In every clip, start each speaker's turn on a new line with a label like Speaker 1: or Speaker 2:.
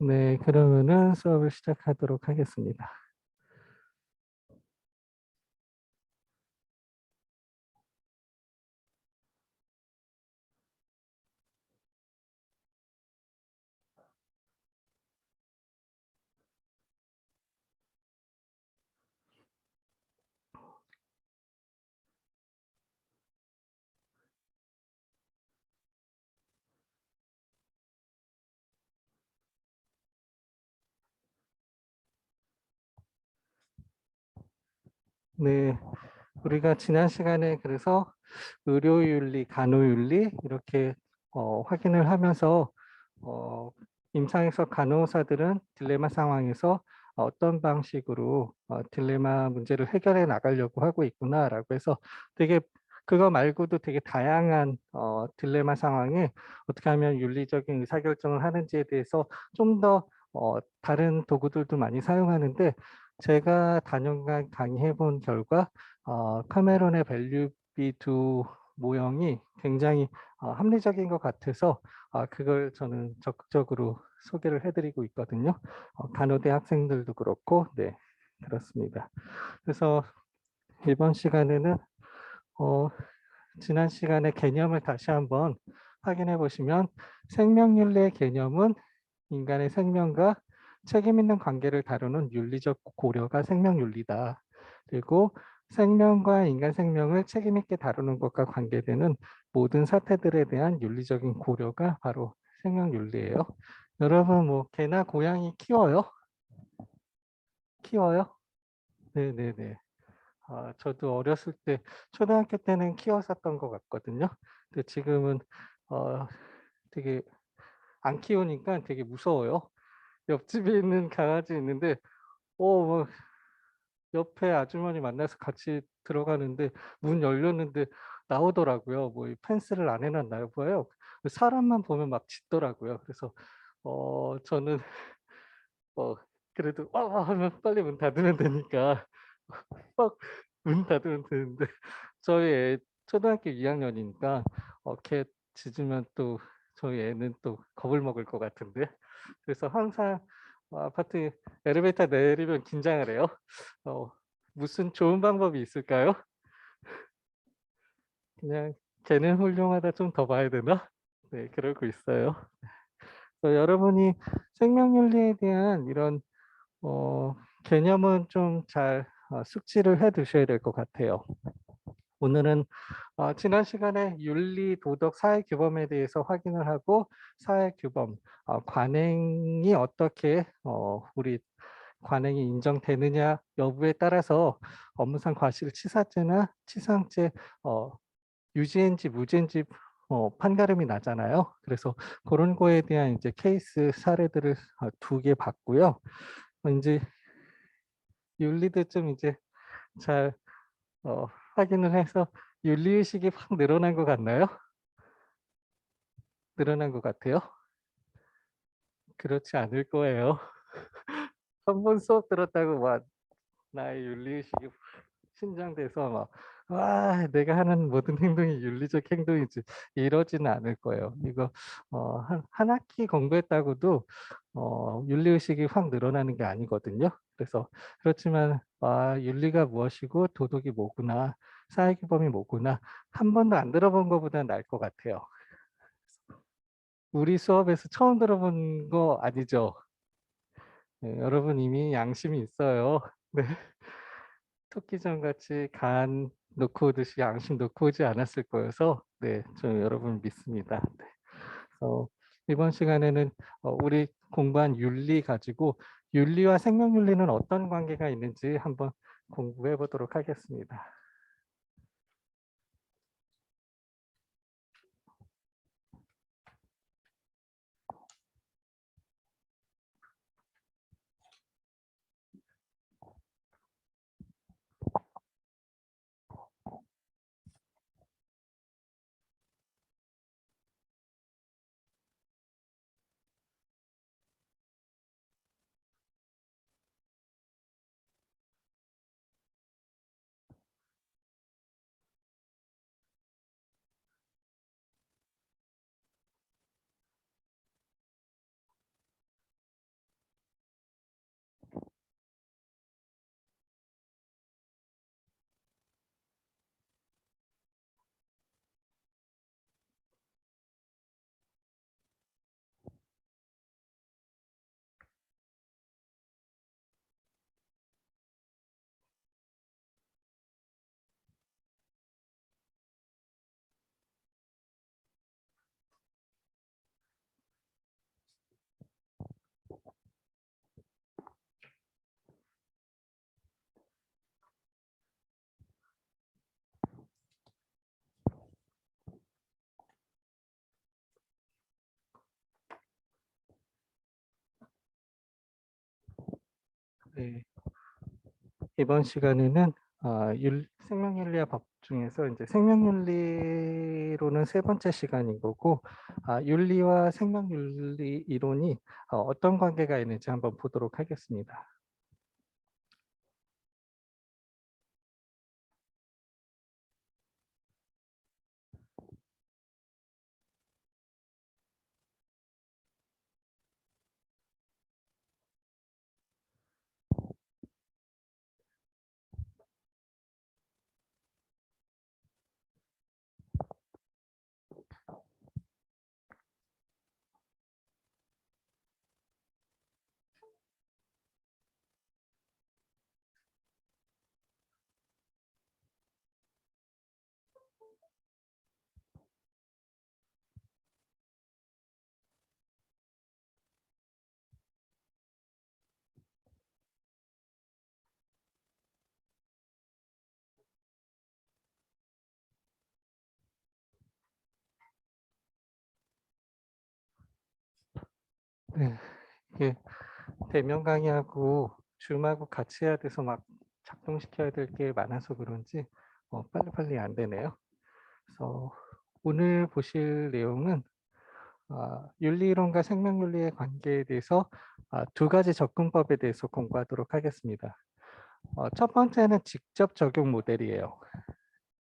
Speaker 1: 네, 그러면은 수업을 시작하도록 하겠습니다. 네, 우리가 지난 시간에 그래서 의료윤리, 간호윤리 이렇게 확인을 하면서 어, 임상에서 간호사들은 딜레마 상황에서 어떤 방식으로 딜레마 문제를 해결해 나가려고 하고 있구나라고 해서 되게 그거 말고도 되게 다양한 딜레마 상황에 어떻게 하면 윤리적인 의사결정을 하는지에 대해서 좀 더 다른 도구들도 많이 사용하는데 제가 단연간 강의해 본 결과 카메론의 밸류비 두 모형이 굉장히 합리적인 것 같아서 그걸 저는 적극적으로 소개를 해드리고 있거든요. 간호대 학생들도 그렇고, 네, 그렇습니다. 그래서 이번 시간에는 어, 지난 시간에 개념을 다시 한번 확인해 보시면 생명윤리의 개념은 인간의 생명과 책임 있는 관계를 다루는 윤리적 고려가 생명윤리다. 그리고 생명과 인간 생명을 책임 있게 다루는 것과 관계되는 모든 사태들에 대한 윤리적인 고려가 바로 생명윤리예요. 여러분 뭐 개나 고양이 키워요? 키워요? 네네네. 저도 어렸을 때 초등학교 때는 키웠었던 것 같거든요. 근데 지금은 어, 되게 안 키우니까 되게 무서워요. 옆집에 있는 강아지 있는데 뭐 옆에 아주머니 만나서 같이 들어가는데 문 열렸는데 나오더라고요. 뭐 펜스를 안 해놨나요? 봐요. 사람만 보면 막 짖더라고요. 그래서 저는 어, 그래도 하면 빨리 문 닫으면 되니까 막 문 닫으면 되는데 저희 애 초등학교 2학년이니까 걔 짖으면 또 저희 애는 또 겁을 먹을 것 같은데 그래서 항상 아파트 엘리베이터 내리면 긴장을 해요. 어, 무슨 좋은 방법이 있을까요? 그냥 걔는 훌륭하다 좀 더 봐야 되나? 네, 그러고 있어요. 여러분이 생명윤리에 대한 이런 개념은 좀 잘 숙지를 해 두셔야 될 것 같아요. 오늘은 지난 시간에 윤리, 도덕, 사회규범에 대해서 확인을 하고 사회규범, 관행이 어떻게 우리 관행이 인정되느냐 여부에 따라서 업무상 과실치사죄나 치상죄 유죄인지 무죄인지 판가름이 나잖아요. 그래서 그런 거에 대한 이제 케이스 사례들을 두 개 봤고요. 이제 윤리도 좀 이제 잘 확인을 해서 윤리의식이 확 늘어난 것 같나요? 늘어난 것 같아요? 그렇지 않을 거예요. 한 번 수업 들었다고 막 나의 윤리의식이 신장돼서 막 내가 하는 모든 행동이 윤리적 행동이지 이러지는 않을 거예요. 이거 한 학기 공부했다고도 윤리의식이 확 늘어나는 게 아니거든요. 그래서 그렇지만 윤리가 무엇이고 도덕이 뭐구나 사회규범이 뭐구나 한 번도 안 들어본 것보다 나을 것 같아요. 우리 수업에서 처음 들어본 거 아니죠? 네, 여러분 이미 양심이 있어요. 네. 토끼전 같이 간 놓고 오듯이 양심 놓고 오지 않았을 거여서 네, 저 여러분 믿습니다. 네. 이번 시간에는 우리 공부한 윤리 가지고 윤리와 생명윤리는 어떤 관계가 있는지 한번 공부해 보도록 하겠습니다. 네, 이번 시간에는 생명윤리학 법 중에서 이제 생명윤리로는 세 번째 시간인 거고, 윤리와 생명윤리 이론이 어떤 관계가 있는지 한번 보도록 하겠습니다. 네, 이게 대면 강의하고 줌하고 같이 해야 돼서 막 작동시켜야 될 게 많아서 그런지 빨리빨리 안 되네요. 그래서 오늘 보실 내용은 윤리이론과 생명윤리의 관계에 대해서 두 가지 접근법에 대해서 공부하도록 하겠습니다. 첫 번째는 직접 적용 모델이에요.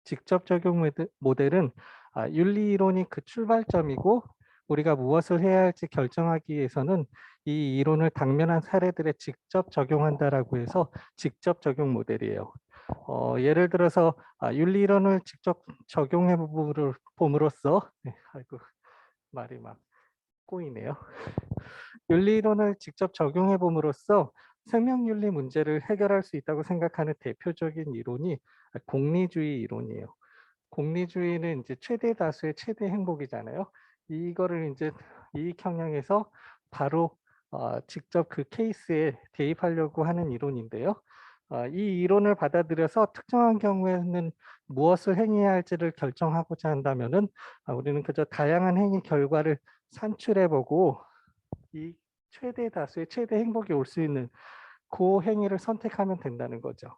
Speaker 1: 직접 적용 모델은 윤리이론이 그 출발점이고 우리가 무엇을 해야 할지 결정하기 위해서는 이 이론을 당면한 사례들에 직접 적용한다라고 해서 직접 적용 모델이에요. 예를 들어서 윤리이론을 직접 적용해 봄으로써 아이고 말이 막 꼬이네요. 윤리이론을 직접 적용해 봄으로써 생명윤리 문제를 해결할 수 있다고 생각하는 대표적인 이론이 공리주의 이론이에요. 공리주의는 이제 최대 다수의 최대 행복이잖아요. 이거를 이제 이익 형량에서 바로 직접 그 케이스에 대입하려고 하는 이론인데요. 이 이론을 받아들여서 특정한 경우에는 무엇을 행해야 할지를 결정하고자 한다면은 우리는 그저 다양한 행위 결과를 산출해보고 이 최대 다수의 최대 행복이 올 수 있는 그 행위를 선택하면 된다는 거죠.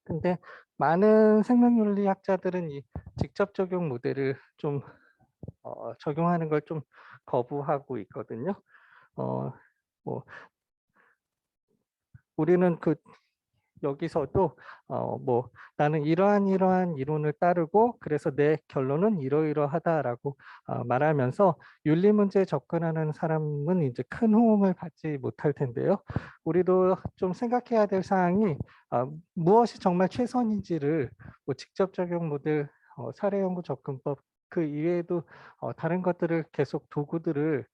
Speaker 1: 근데 많은 생명윤리학자들은 이 직접 적용 모델을 좀 적용하는 걸 좀 거부하고 있거든요. 뭐 우리는 그 여기서도 뭐 나는 이러한 이론을 따르고 그래서 내 결론은 이러이러하다라고 말하면서 윤리 문제에 접근하는 사람은 이제 큰 호응을 받지 못할 텐데요. 우리도 좀 생각해야 될 사항이 무엇이 정말 최선인지를 뭐 직접 적용 모델, 사례 연구 접근법 그 이외에도 다른 것들을 계속 도구들을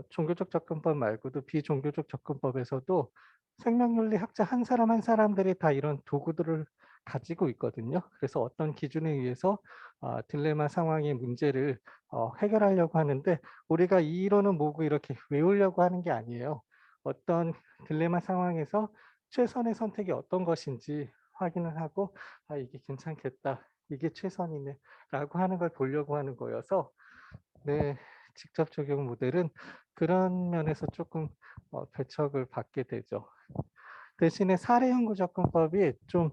Speaker 1: 종교적 접근법 말고도 비종교적 접근법에서도 생명윤리 학자 한 사람 한 사람들이 다 이런 도구들을 가지고 있거든요. 그래서 어떤 기준에 의해서 딜레마 상황의 문제를 해결하려고 하는데 우리가 이 이론은 뭐고 이렇게 외우려고 하는 게 아니에요. 어떤 딜레마 상황에서 최선의 선택이 어떤 것인지 확인을 하고 이게 괜찮겠다. 이게 최선이네. 라고 하는 걸 보려고 하는 거여서 네, 직접 적용 모델은 그런 면에서 조금 배척을 받게 되죠. 대신에 사례 연구 접근법이 좀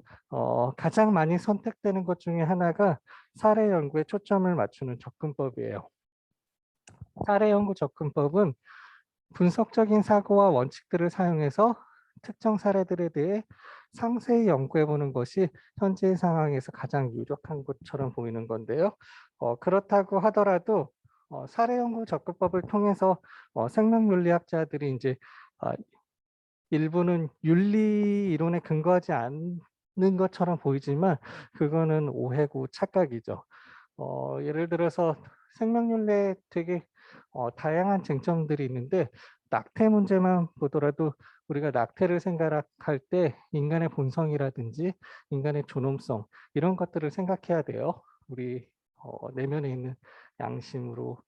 Speaker 1: 가장 많이 선택되는 것 중에 하나가 사례 연구에 초점을 맞추는 접근법이에요. 사례 연구 접근법은 분석적인 사고와 원칙들을 사용해서 특정 사례들에 대해 상세히 연구해 보는 것이 현재 상황에서 가장 유력한 것처럼 보이는 건데요. 그렇다고 하더라도 사례 연구 접근법을 통해서 생명윤리학자들이 이제 일부는 윤리 이론에 근거하지 않는 것처럼 보이지만 그거는 오해고 착각이죠. 예를 들어서 생명윤리에 되게 다양한 쟁점들이 있는데 낙태 문제만 보더라도 우리가 낙태를 생각할 때 인간의 본성이라든지 인간의 존엄성 이런 것들을 생각해야 돼요. 우리 내면에 있는 양심으로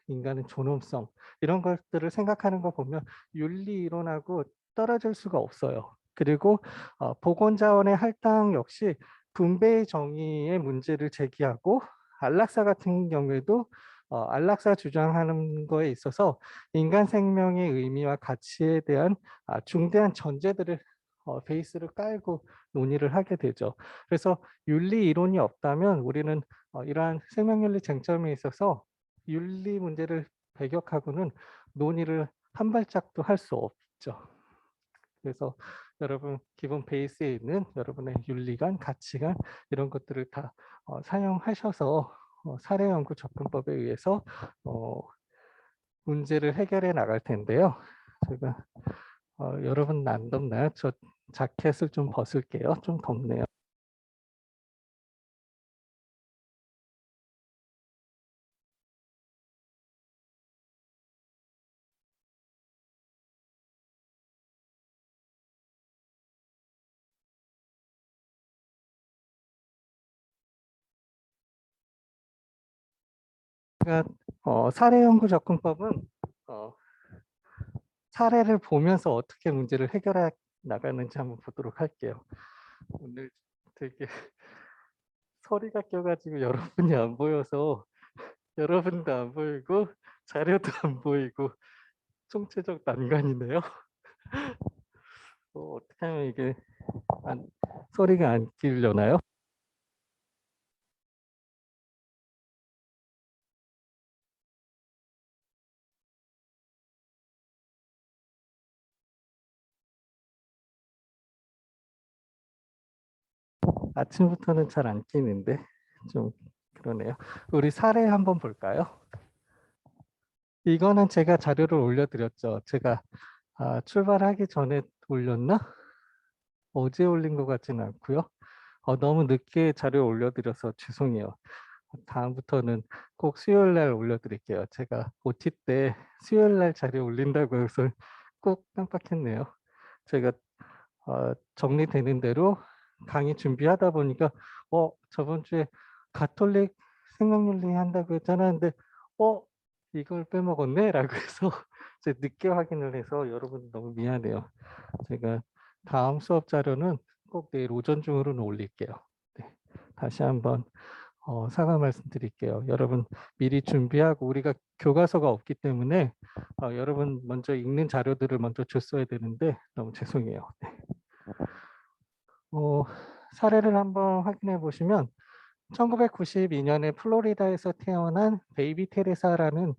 Speaker 1: 인간의 존엄성 이런 것들을 생각하는 거 보면 윤리 이론하고 떨어질 수가 없어요. 그리고 보건자원의 할당 역시 분배의 정의의 문제를 제기하고 안락사 같은 경우에도 안락사 주장하는 거에 있어서 인간 생명의 의미와 가치에 대한 중대한 전제들을 베이스를 깔고 논의를 하게 되죠. 그래서 윤리 이론이 없다면 우리는 이러한 생명윤리 쟁점에 있어서 윤리 문제를 배격하고는 논의를 한 발짝도 할 수 없죠. 그래서 여러분 기본 베이스에 있는 여러분의 윤리관, 가치관 이런 것들을 다 사용하셔서 사례 연구 접근법에 의해서 문제를 해결해 나갈 텐데요. 제가 여러분 안 덥나요? 저 자켓을 좀 벗을게요. 좀 덥네요. 제가 사례 연구 접근법은 사례를 보면서 어떻게 문제를 해결해 나가는지 한번 보도록 할게요. 오늘 되게 소리가 껴가지고 여러분이 안 보여서 여러분도 안 보이고 자료도 안 보이고 총체적 난관이네요. 어떻게 하면 이게 소리가 안 끼려나요? 아침부터는 잘 안 끼는데 좀 그러네요. 우리 사례 한번 볼까요? 이거는 제가 자료를 올려드렸죠. 제가 출발하기 전에 올렸나? 어제 올린 것 같지는 않고요. 너무 늦게 자료 올려드려서 죄송해요. 다음부터는 꼭 수요일 날 올려드릴게요. 제가 OT 때 수요일 날 자료 올린다고 해서 꼭 깜빡했네요. 제가 정리되는 대로 강의 준비하다 보니까 저번 주에 가톨릭 생명윤리 한다고 했잖아. 근데 이걸 빼먹었네 라고 해서 제가 늦게 확인을 해서 여러분 너무 미안해요. 제가 다음 수업 자료는 꼭 내일 오전 중으로는 올릴게요. 네, 다시 한번 사과 말씀드릴게요. 여러분 미리 준비하고 우리가 교과서가 없기 때문에 여러분 먼저 읽는 자료들을 먼저 줬어야 되는데 너무 죄송해요. 네. 사례를 한번 확인해 보시면 1992년에 플로리다에서 태어난 베이비 테레사라는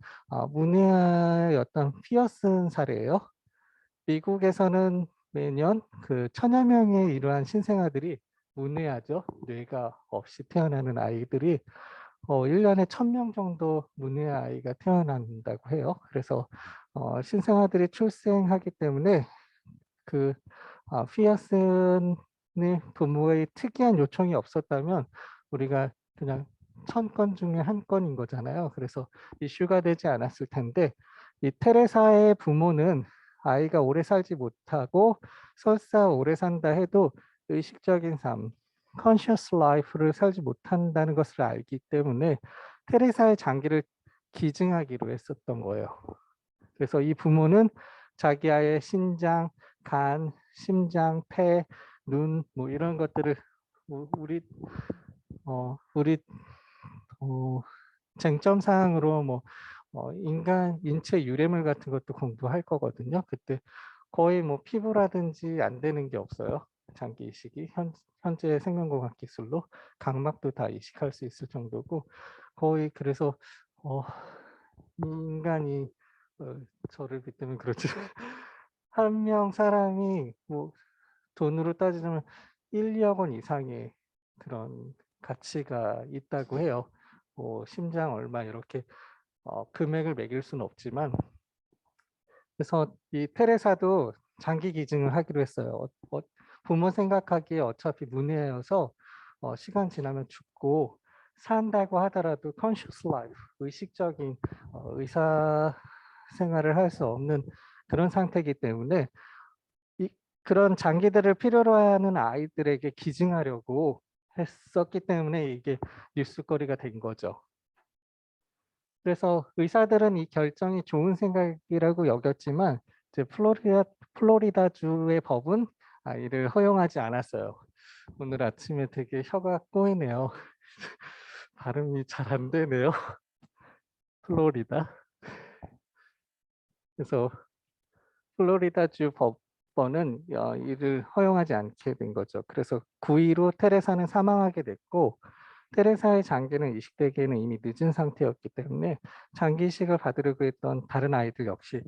Speaker 1: 문외아의 어떤 피어슨 사례예요. 미국에서는 매년 그 1000여 명의 이러한 신생아들이 문외아죠. 뇌가 없이 태어나는 아이들이 1년에 1000명 정도 문외아 아이가 태어난다고 해요. 그래서 신생아들이 출생하기 때문에 그 피어슨의 부모의 특이한 요청이 없었다면 우리가 그냥 1000건 중에 한 건인 거잖아요. 그래서 이슈가 되지 않았을 텐데 이 테레사의 부모는 아이가 오래 살지 못하고 설사 오래 산다 해도 의식적인 삶, conscious life를 살지 못한다는 것을 알기 때문에 테레사의 장기를 기증하기로 했었던 거예요. 그래서 이 부모는 자기 아이의 신장, 간, 심장, 폐, 눈, 뭐 이런 것들을 우리 쟁점 사항으로 뭐 인간 인체 유래물 같은 것도 공부할 거거든요. 그때 거의 뭐 피부라든지 안 되는 게 없어요. 장기 이식이 현재 생명공학 기술로 각막도 다 이식할 수 있을 정도고 거의 그래서 인간이 저를 빗대면 그렇지 한 명 사람이 뭐 돈으로 따지면 1, 2억 원 이상의 그런 가치가 있다고 해요. 심장 얼마 이렇게 금액을 매길 수는 없지만 그래서 이 테레사도 장기 기증을 하기로 했어요. 부모 생각하기에 어차피 문외여서 시간 지나면 죽고 산다고 하더라도 conscious life, 의식적인 의사 생활을 할 수 없는 그런 상태이기 때문에 그런 장기들을 필요로 하는 아이들에게 기증하려고 했었기 때문에 이게 뉴스거리가 된 거죠. 그래서 의사들은 이 결정이 좋은 생각이라고 여겼지만 이제 플로리다주의 법은 이를 허용하지 않았어요. 오늘 아침에 되게 혀가 꼬이네요. 발음이 잘 안 되네요. 플로리다. 그래서 플로리다주 법원은 이를 허용하지 않게 된 거죠. 그래서 9.15 테레사는 사망하게 됐고, 테레사의 장기는 이식되기에는 이미 늦은 상태였기 때문에 장기 이식을 받으려고 했던 다른 아이들 역시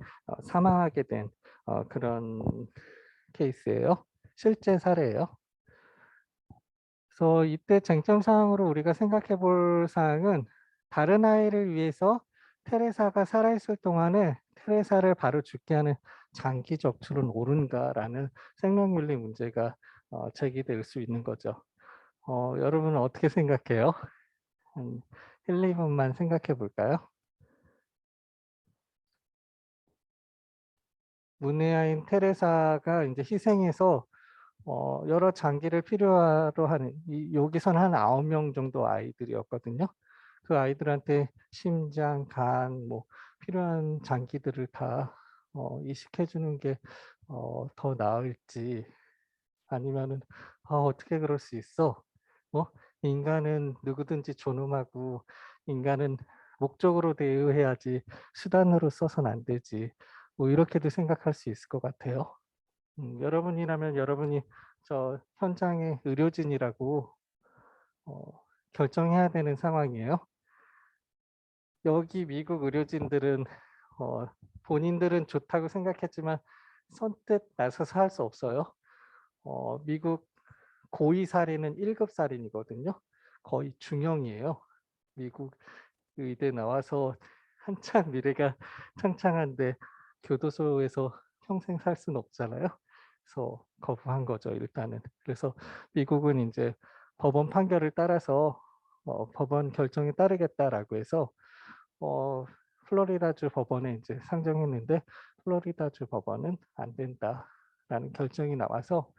Speaker 1: 사망하게 된 그런 케이스예요. 실제 사례예요. 그래서 이때 쟁점 사항으로 우리가 생각해 볼 사항은, 다른 아이를 위해서 테레사가 살아있을 동안에 테레사를 바로 죽게 하는 장기 적출은 옳은가라는 생명윤리 문제가 제기될 수 있는 거죠. 여러분은 어떻게 생각해요? 한 1, 2분만 생각해 볼까요? 문외아인 테레사가 이제 희생해서 여러 장기를 필요로 하는, 여기서는 한 9명 정도 아이들이었거든요. 그 아이들한테 심장, 간, 뭐 필요한 장기들을 다 이식해 주는 게 더 나을지, 아니면은 어떻게 그럴 수 있어? 뭐 인간은 누구든지 존엄하고, 인간은 목적으로 대우해야지 수단으로 써선 안 되지. 뭐 이렇게도 생각할 수 있을 것 같아요. 여러분이라면 여러분이 저 현장의 의료진이라고 결정해야 되는 상황이에요. 여기 미국 의료진들은 본인들은 좋다고 생각했지만 선뜻 나서서 할 수 없어요. 미국 고의 살인은 1급 살인이거든요. 거의 중형이에요. 미국 의대 나와서 한참 미래가 창창한데 교도소에서 평생 살 수는 없잖아요. 그래서 거부한 거죠, 일단은. 그래서 미국은 이제 법원 판결을 따라서 법원 결정에 따르겠다라고 해서 플로리다주 법원에 이제 상정했는데, 플로리다주 법원은 안 된다라는 결정이 나와서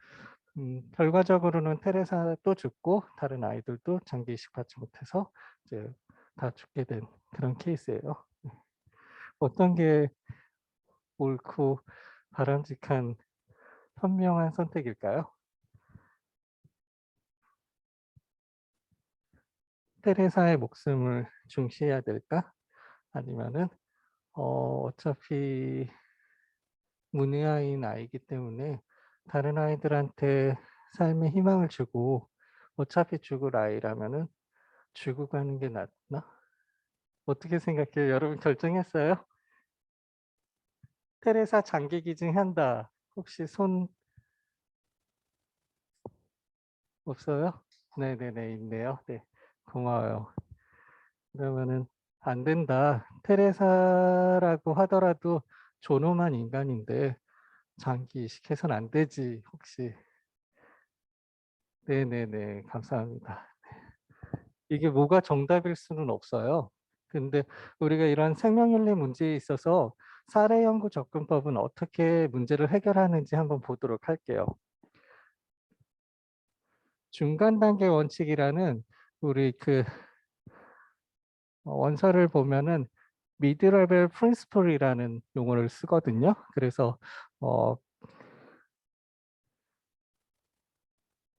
Speaker 1: 결과적으로는 테레사도 죽고 다른 아이들도 장기 이식 받지 못해서 이제 다 죽게 된 그런 케이스예요. 어떤 게 옳고 바람직한 현명한 선택일까요? 테레사의 목숨을 중시해야 될까? 아니면은 어차피 문외아인 아이기 때문에 다른 아이들한테 삶의 희망을 주고, 어차피 죽을 아이라면은 죽고 가는 게 낫나? 어떻게 생각해요? 여러분 결정했어요? 테레사 장기 기증한다. 혹시 손 없어요? 네네네, 있네요. 네, 고마워요. 그러면은 안 된다. 테레사라고 하더라도 존엄한 인간인데 장기 이식해서는 안 되지. 혹시. 네네네, 감사합니다. 이게 뭐가 정답일 수는 없어요. 근데 우리가 이런 생명윤리 문제에 있어서 사례 연구 접근법은 어떻게 문제를 해결하는지 한번 보도록 할게요. 중간 단계 원칙이라는, 우리 그 원서를 보면은 미드 레벨 프린시플이라는 용어를 쓰거든요. 그래서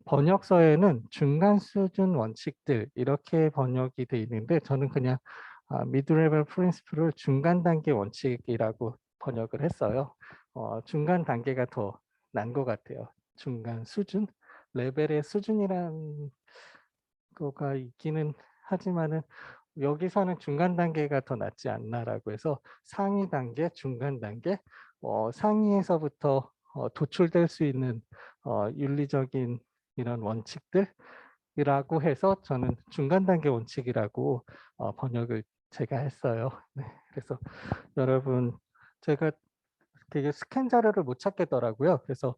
Speaker 1: 번역서에는 중간 수준 원칙들 이렇게 번역이 돼 있는데, 저는 그냥 미드 레벨 프린시플을 중간 단계 원칙이라고 번역을 했어요. 중간 단계가 더 난 것 같아요. 중간 수준, 레벨의 수준이란 거가 있기는 하지만은 여기서는 중간 단계가 더 낫지 않나라고 해서 상위 단계, 중간 단계, 상위에서부터 도출될 수 있는 윤리적인 이런 원칙들이라고 해서 저는 중간 단계 원칙이라고 번역을 제가 했어요. 네, 그래서 여러분, 제가 되게 스캔 자료를 못 찾겠더라고요. 그래서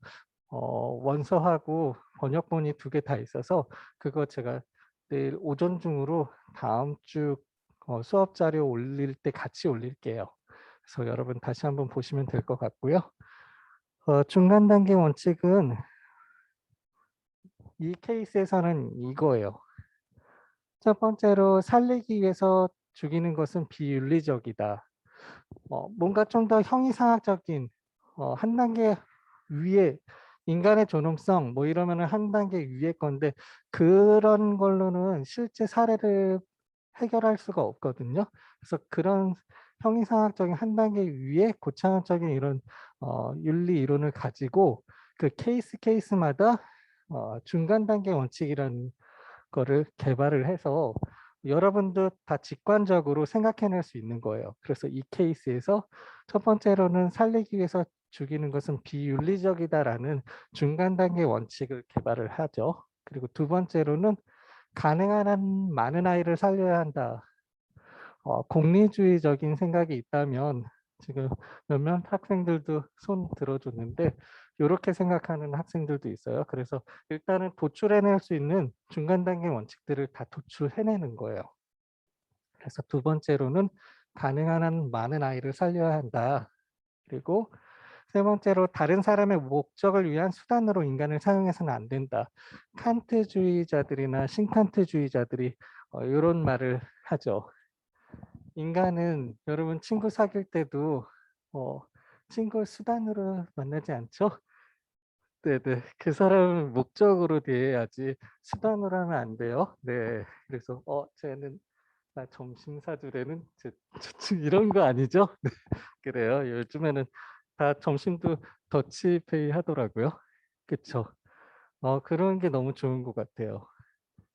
Speaker 1: 원서하고 번역본이 2개 다 있어서 그거 제가 내일 오전 중으로 다음 주 수업 자료 올릴 때 같이 올릴게요. 그래서 여러분 다시 한번 보시면 될 것 같고요. 중간 단계 원칙은 이 케이스에서는 이거예요. 첫 번째로, 살리기 위해서 죽이는 것은 비윤리적이다. 뭔가 좀 더 형이상학적인 한 단계 위에, 인간의 존엄성 뭐 이러면은 한 단계 위에 건데, 그런 걸로는 실제 사례를 해결할 수가 없거든요. 그래서 그런 형이상학적인 한 단계 위에 고차원적인 이런 윤리 이론을 가지고 그 케이스마다 중간 단계 원칙이라는 거를 개발을 해서 여러분도 다 직관적으로 생각해낼 수 있는 거예요. 그래서 이 케이스에서 첫 번째로는 살리기 위해서 죽이는 것은 비윤리적이다라는 중간 단계 원칙을 개발을 하죠. 그리고 두 번째로는 가능한 한 많은 아이를 살려야 한다. 공리주의적인 생각이 있다면 지금 몇몇 학생들도 손 들어줬는데 이렇게 생각하는 학생들도 있어요. 그래서 일단은 도출해낼 수 있는 중간 단계 원칙들을 다 도출해내는 거예요. 그래서 두 번째로는 가능한 한 많은 아이를 살려야 한다. 그리고 세 번째로 다른 사람의 목적을 위한 수단으로 인간을 사용해서는 안 된다. 칸트주의자들이나 신칸트주의자들이 이런 말을 하죠. 인간은 여러분 친구 사귈 때도 친구 수단으로 만나지 않죠? 네네. 그 사람을 목적으로 대해야지 수단으로 하면 안 돼요. 네. 그래서 쟤는 나 점심 사주래는 이런 거 아니죠? 네. 그래요. 요즘에는 다 점심도 더치페이 하더라고요. 그쵸? 그런 게 너무 좋은 것 같아요.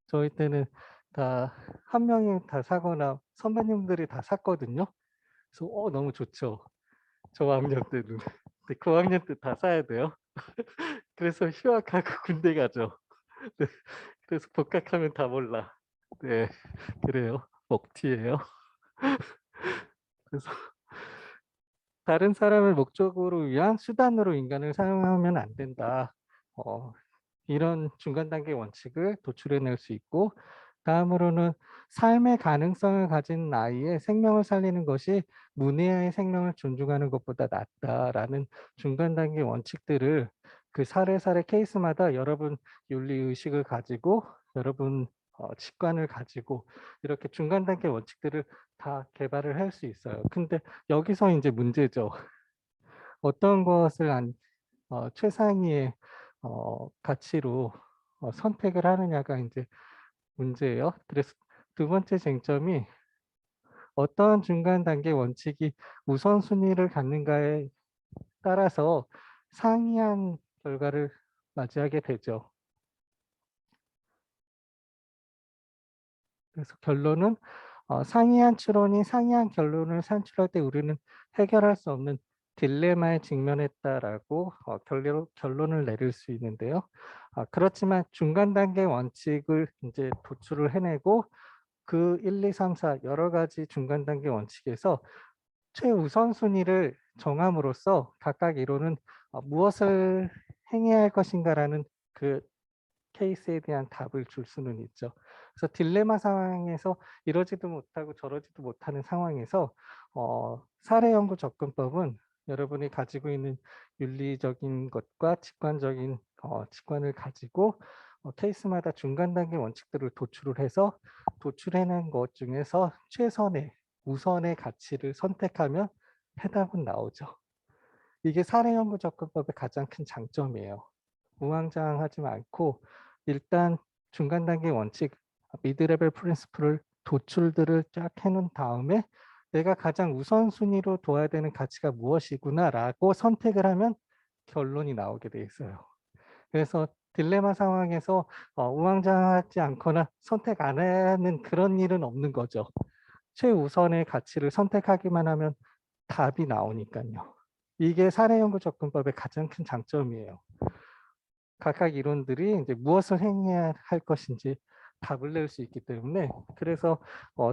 Speaker 1: 저희 때는 다 한 명이 다 사거나 선배님들이 다 샀거든요. 그래서 너무 좋죠. 저학년 때는. 근데 고학년 때 다 사야 돼요. 그래서 휴학하고 군대 가죠. 네. 그래서 복학하면 다 몰라. 네. 그래요. 먹튀예요. 그래서 다른 사람을 목적으로 위한 수단으로 인간을 사용하면 안 된다. 이런 중간 단계 원칙을 도출해낼 수 있고 다음으로는 삶의 가능성을 가진 아이의 생명을 살리는 것이 문의아의 생명을 존중하는 것보다 낫다라는 중간 단계 원칙들을 그 사례 케이스마다 여러분 윤리의식을 가지고 여러분 직관을 가지고 이렇게 중간 단계 원칙들을 다 개발을 할 수 있어요. 근데 여기서 이제 문제죠. 어떤 것을 최상위의 가치로 선택을 하느냐가 이제 문제예요. 그래서 두 번째 쟁점이 어떤 중간 단계 원칙이 우선순위를 갖는가에 따라서 상이한 결과를 맞이하게 되죠. 그래서 결론은 상이한 추론이 상이한 결론을 산출할 때 우리는 해결할 수 없는 딜레마에 직면했다라고 결론을 내릴 수 있는데요. 그렇지만 중간 단계 원칙을 이제 도출을 해내고 그 1, 2, 3, 4 여러 가지 중간 단계 원칙에서 최우선순위를 정함으로써 각각 이론은 무엇을 행해야 할 것인가라는 그 케이스에 대한 답을 줄 수는 있죠. 그래서 딜레마 상황에서 이러지도 못하고 저러지도 못하는 상황에서 사례 연구 접근법은 여러분이 가지고 있는 윤리적인 것과 직관적인 직관을 가지고 케이스마다 중간 단계 원칙들을 도출을 해서 도출해낸 것 중에서 최선의 우선의 가치를 선택하면 해답은 나오죠. 이게 사례 연구 접근법의 가장 큰 장점이에요. 우왕좌왕하지 않고 일단 중간 단계 원칙, 미드레벨 프린시플을 도출들을 쫙 해놓은 다음에 내가 가장 우선순위로 둬야 되는 가치가 무엇이구나라고 선택을 하면 결론이 나오게 돼 있어요. 그래서 딜레마 상황에서 우왕좌왕하지 않거나 선택 안 하는 그런 일은 없는 거죠. 최우선의 가치를 선택하기만 하면 답이 나오니까요. 이게 사례 연구 접근법의 가장 큰 장점이에요. 각각 이론들이 이제 무엇을 행해야 할 것인지 답을 낼 수 있기 때문에 그래서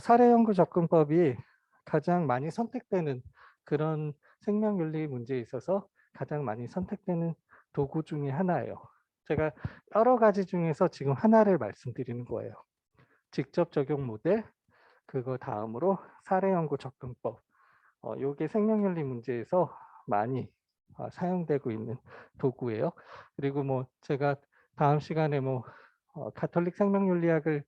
Speaker 1: 사례 연구 접근법이 가장 많이 선택되는 그런 생명윤리 문제에 있어서 가장 많이 선택되는 도구 중에 하나예요. 제가 여러 가지 중에서 지금 하나를 말씀드리는 거예요. 직접 적용 모델, 그거 다음으로 사례 연구 접근법. 요게 생명윤리 문제에서 많이 사용되고 있는 도구예요. 그리고 뭐 제가 다음 시간에 뭐 가톨릭 생명윤리학을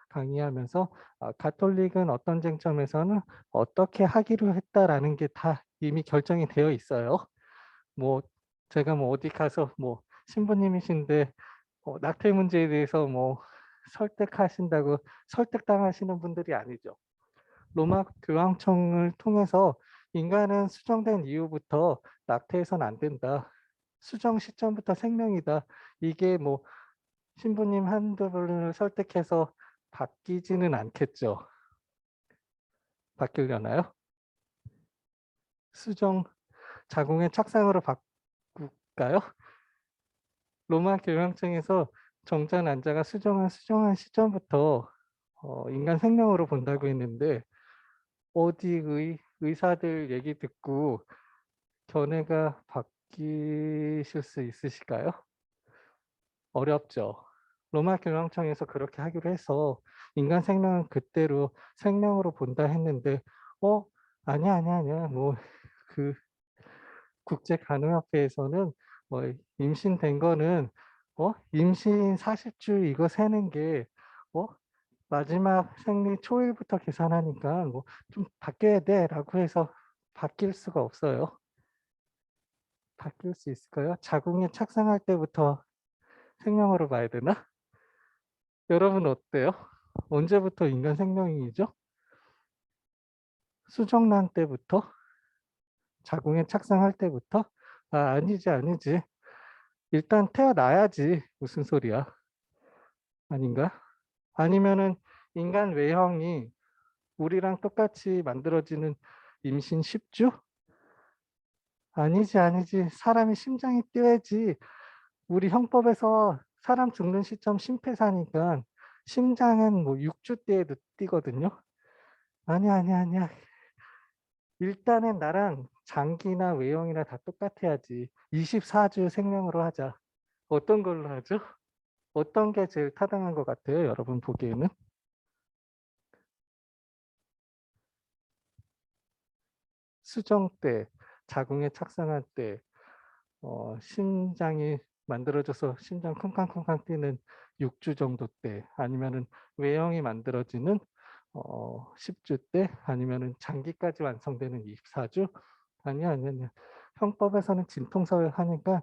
Speaker 1: 강의하면서 가톨릭은 어떤 쟁점에서는 어떻게 하기로 했다라는 게 다 이미 결정이 되어 있어요. 뭐 제가 뭐 어디 가서 뭐 신부님이신데 낙태 문제에 대해서 뭐 설득하신다고 설득당하시는 분들이 아니죠. 로마 교황청을 통해서 인간은 수정된 이후부터 낙태해서는 안 된다. 수정 시점부터 생명이다. 이게 뭐 신부님 한두 분을 설득해서 바뀌지는 않겠죠. 바뀌려나요? 수정 자궁의 착상으로 바꿀까요? 로마 교황청에서 정자 난자가 수정한 시점부터 인간 생명으로 본다고 했는데 어디 의사들 얘기 듣고 견해가 바뀌실 수 있으실까요? 어렵죠. 로마 교황청에서 그렇게 하기로 해서 인간 생명은 그대로 생명으로 본다 했는데 아니야. 뭐 그 국제 간호협회에서는 뭐 임신된 거는 임신 40주 이거 세는 게 마지막 생리 초일부터 계산하니까 뭐 좀 바뀌어야 돼라고 해서 바뀔 수가 없어요. 바뀔 수 있을까요? 자궁에 착상할 때부터 생명으로 봐야 되나? 여러분 어때요? 언제부터 인간 생명이죠? 수정란 때부터? 자궁에 착상할 때부터? 아니지. 일단 태어나야지. 무슨 소리야? 아닌가? 아니면은 인간 외형이 우리랑 똑같이 만들어지는 임신 10주? 아니지. 사람이 심장이 뛰어야지. 우리 형법에서 사람 죽는 시점 심폐사니까 심장은 뭐 6주 때에도 뛰거든요. 아니야. 일단은 나랑 장기나 외형이나 다 똑같아야지. 24주 생명으로 하자. 어떤 걸로 하죠? 어떤 게 제일 타당한 것 같아요? 여러분 보기에는? 수정 때, 자궁에 착상할 때, 심장이 만들어져서 심장 쿵쾅쿵쾅 뛰는 6주 정도 때, 아니면은 외형이 만들어지는 10주 때, 아니면은 장기까지 완성되는 24주? 아니야. 형법에서는 진통서열 하니까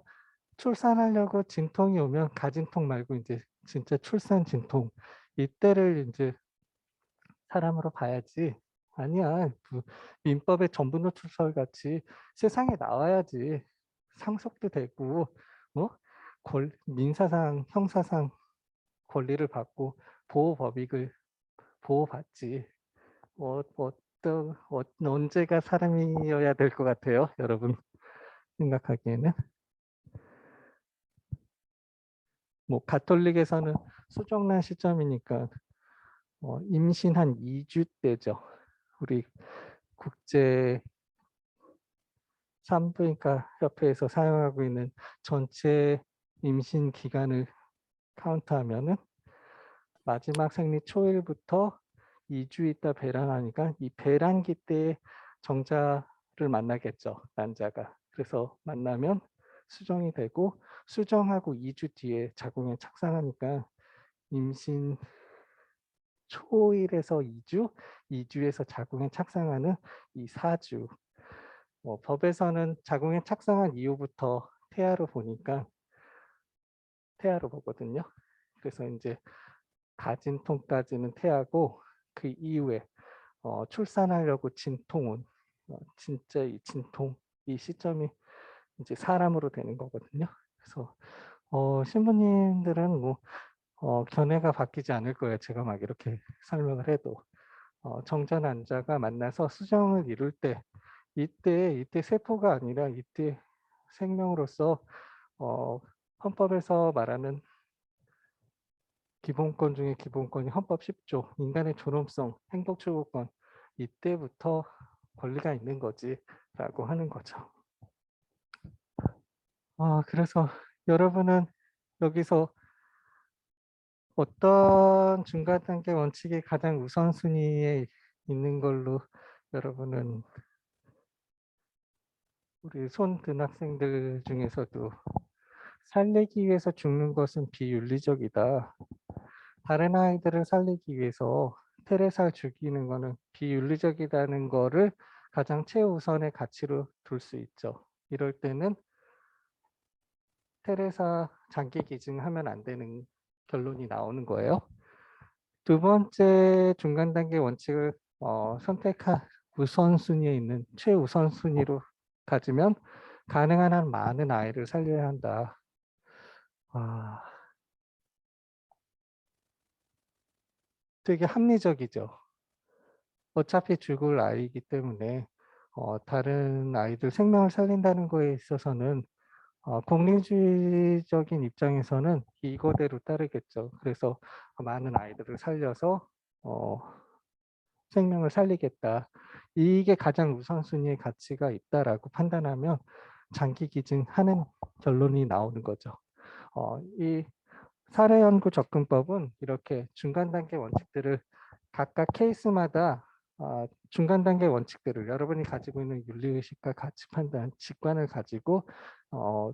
Speaker 1: 출산하려고 진통이 오면 가진통 말고 이제 진짜 출산 진통 이때를 이제 사람으로 봐야지. 아니야. 그 민법의 전부 노출설 같이 세상에 나와야지 상속도 되고 민사상 형사상 권리를 받고 보호법익을 보호받지. 언제가 사람이어야 될 것 같아요, 여러분 생각하기에는. 뭐 가톨릭에서는 수정란 시점이니까 임신 한 2주 때죠. 우리 국제 산부인과 협회에서 사용하고 있는 전체 임신 기간을 카운트하면은 마지막 생리 초일부터 2주 있다 배란하니까 이 배란기 때 정자를 만나겠죠, 난자가. 그래서 만나면 수정이 되고 수정하고 2주 뒤에 자궁에 착상하니까 임신 초일에서 2주, 2주에서 자궁에 착상하는 이 4주. 법에서는 자궁에 착상한 이후부터 태아로 보니까 태아로 보거든요. 그래서 이제 가진통까지는 태아고 그 이후에 출산하려고 진통은 진짜 이 진통 이 시점이 이제 사람으로 되는 거거든요. 그래서 신부님들은 뭐 견해가 바뀌지 않을 거예요. 제가 막 이렇게 설명을 해도 정자 난자가 만나서 수정을 이룰 때 이때 세포가 아니라 이때 생명으로서 헌법에서 말하는 기본권 중에 기본권이 헌법 10조 인간의 존엄성, 행복추구권 이때부터 권리가 있는 거지라고 하는 거죠. 그래서 여러분은 여기서 어떤 중간 단계 원칙이 가장 우선순위에 있는 걸로 여러분은 우리 손든 학생들 중에서도 살리기 위해서 죽는 것은 비윤리적이다. 다른 아이들을 살리기 위해서 테레사를 죽이는 것은 비윤리적이라는 거를 가장 최우선의 가치로 둘 수 있죠. 이럴 때는 테레사 장기 기증하면 안 되는 결론이 나오는 거예요. 두 번째 중간 단계 원칙을 선택한 우선순위에 있는 최우선순위로 가지면 가능한 한 많은 아이를 살려야 한다. 되게 합리적이죠. 어차피 죽을 아이이기 때문에 다른 아이들 생명을 살린다는 거에 있어서는 공리주의적인 입장에서는 이거대로 따르겠죠. 그래서 많은 아이들을 살려서 생명을 살리겠다. 이게 가장 우선순위의 가치가 있다라고 판단하면 장기 기증하는 결론이 나오는 거죠. 이 사례연구 접근법은 이렇게 중간 단계 원칙들을 각각 케이스마다 중간 단계 원칙들을 여러분이 가지고 있는 윤리의식과 가치 판단, 직관을 가지고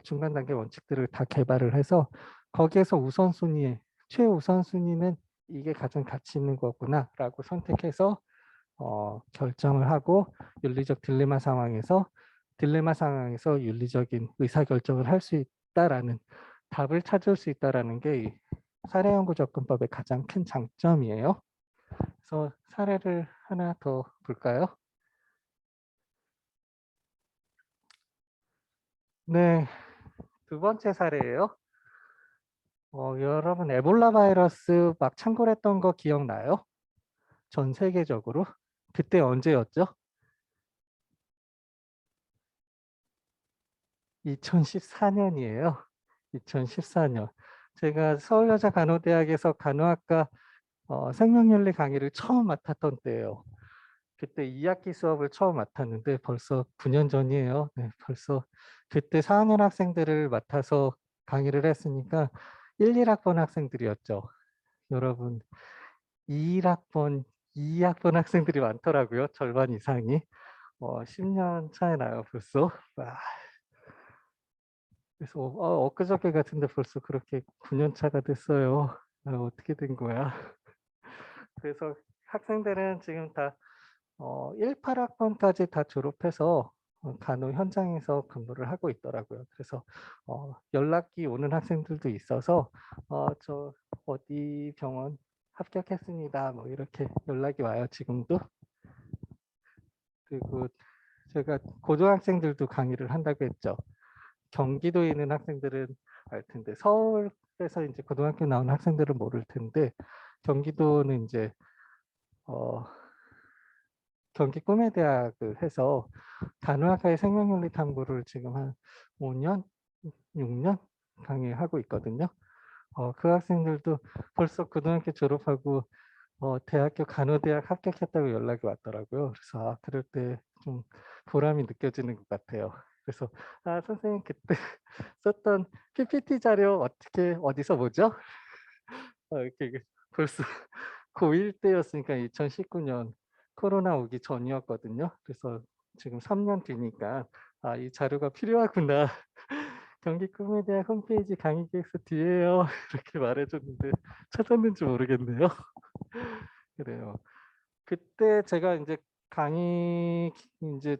Speaker 1: 중간 단계 원칙들을 다 개발을 해서 거기에서 우선순위에 최우선순위는 이게 가장 가치 있는 거구나 라고 선택해서 결정을 하고 윤리적 딜레마 상황에서 윤리적인 의사결정을 할 수 있다라는 답을 찾을 수 있다라는 게 이 사례연구 접근법의 가장 큰 장점이에요. 그래서 사례를 하나 더 볼까요? 네, 두 번째 사례예요. 여러분 에볼라 바이러스 막 창궐했던 거 기억나요? 전 세계적으로. 그때 언제였죠? 2014년이에요. 2014년. 제가 서울여자간호대학에서 간호학과 생명윤리 강의를 처음 맡았던 때예요. 그때 2학기 수업을 처음 맡았는데 벌써 9년 전이에요. 네, 벌써 그때 4학년 학생들을 맡아서 강의를 했으니까 1, 2학번 학생들이었죠. 여러분 2학번, 2학번 학생들이 많더라고요. 절반 이상이. 10년 차이 나요 벌써. 그래서 엊그저께 같은데 벌써 그렇게 9년 차가 됐어요. 어떻게 된 거야? 그래서 학생들은 지금 다 18학번까지 다 졸업해서 간호 현장에서 근무를 하고 있더라고요. 그래서 연락이 오는 학생들도 있어서 저 어디 병원 합격했습니다. 뭐 이렇게 연락이 와요. 지금도. 그리고 제가 고등학생들도 강의를 한다고 했죠. 경기도에 있는 학생들은 알 텐데 서울에서 이제 고등학교 나온 학생들은 모를 텐데 경기도는 이제 경기 꿈의대학을 해서 간호학과의 생명윤리 탐구를 지금 한 5년, 6년 강의하고 있거든요. 그 학생들도 벌써 고등학교 졸업하고 대학교 간호대학 합격했다고 연락이 왔더라고요. 그래서 그럴 때 좀 보람이 느껴지는 것 같아요. 그래서 선생님 그때 썼던 PPT 자료 어떻게 어디서 보죠? 이렇게 벌써 고1 때였으니까 2019년 코로나 오기 전이었거든요. 그래서 지금 3년 뒤니까 이 자료가 필요하구나. 경기 꿈의대학 홈페이지 강의 기획서 뒤에요. 이렇게 말해줬는데 찾았는지 모르겠네요. 그래요. 그때 제가 이제 강의 이제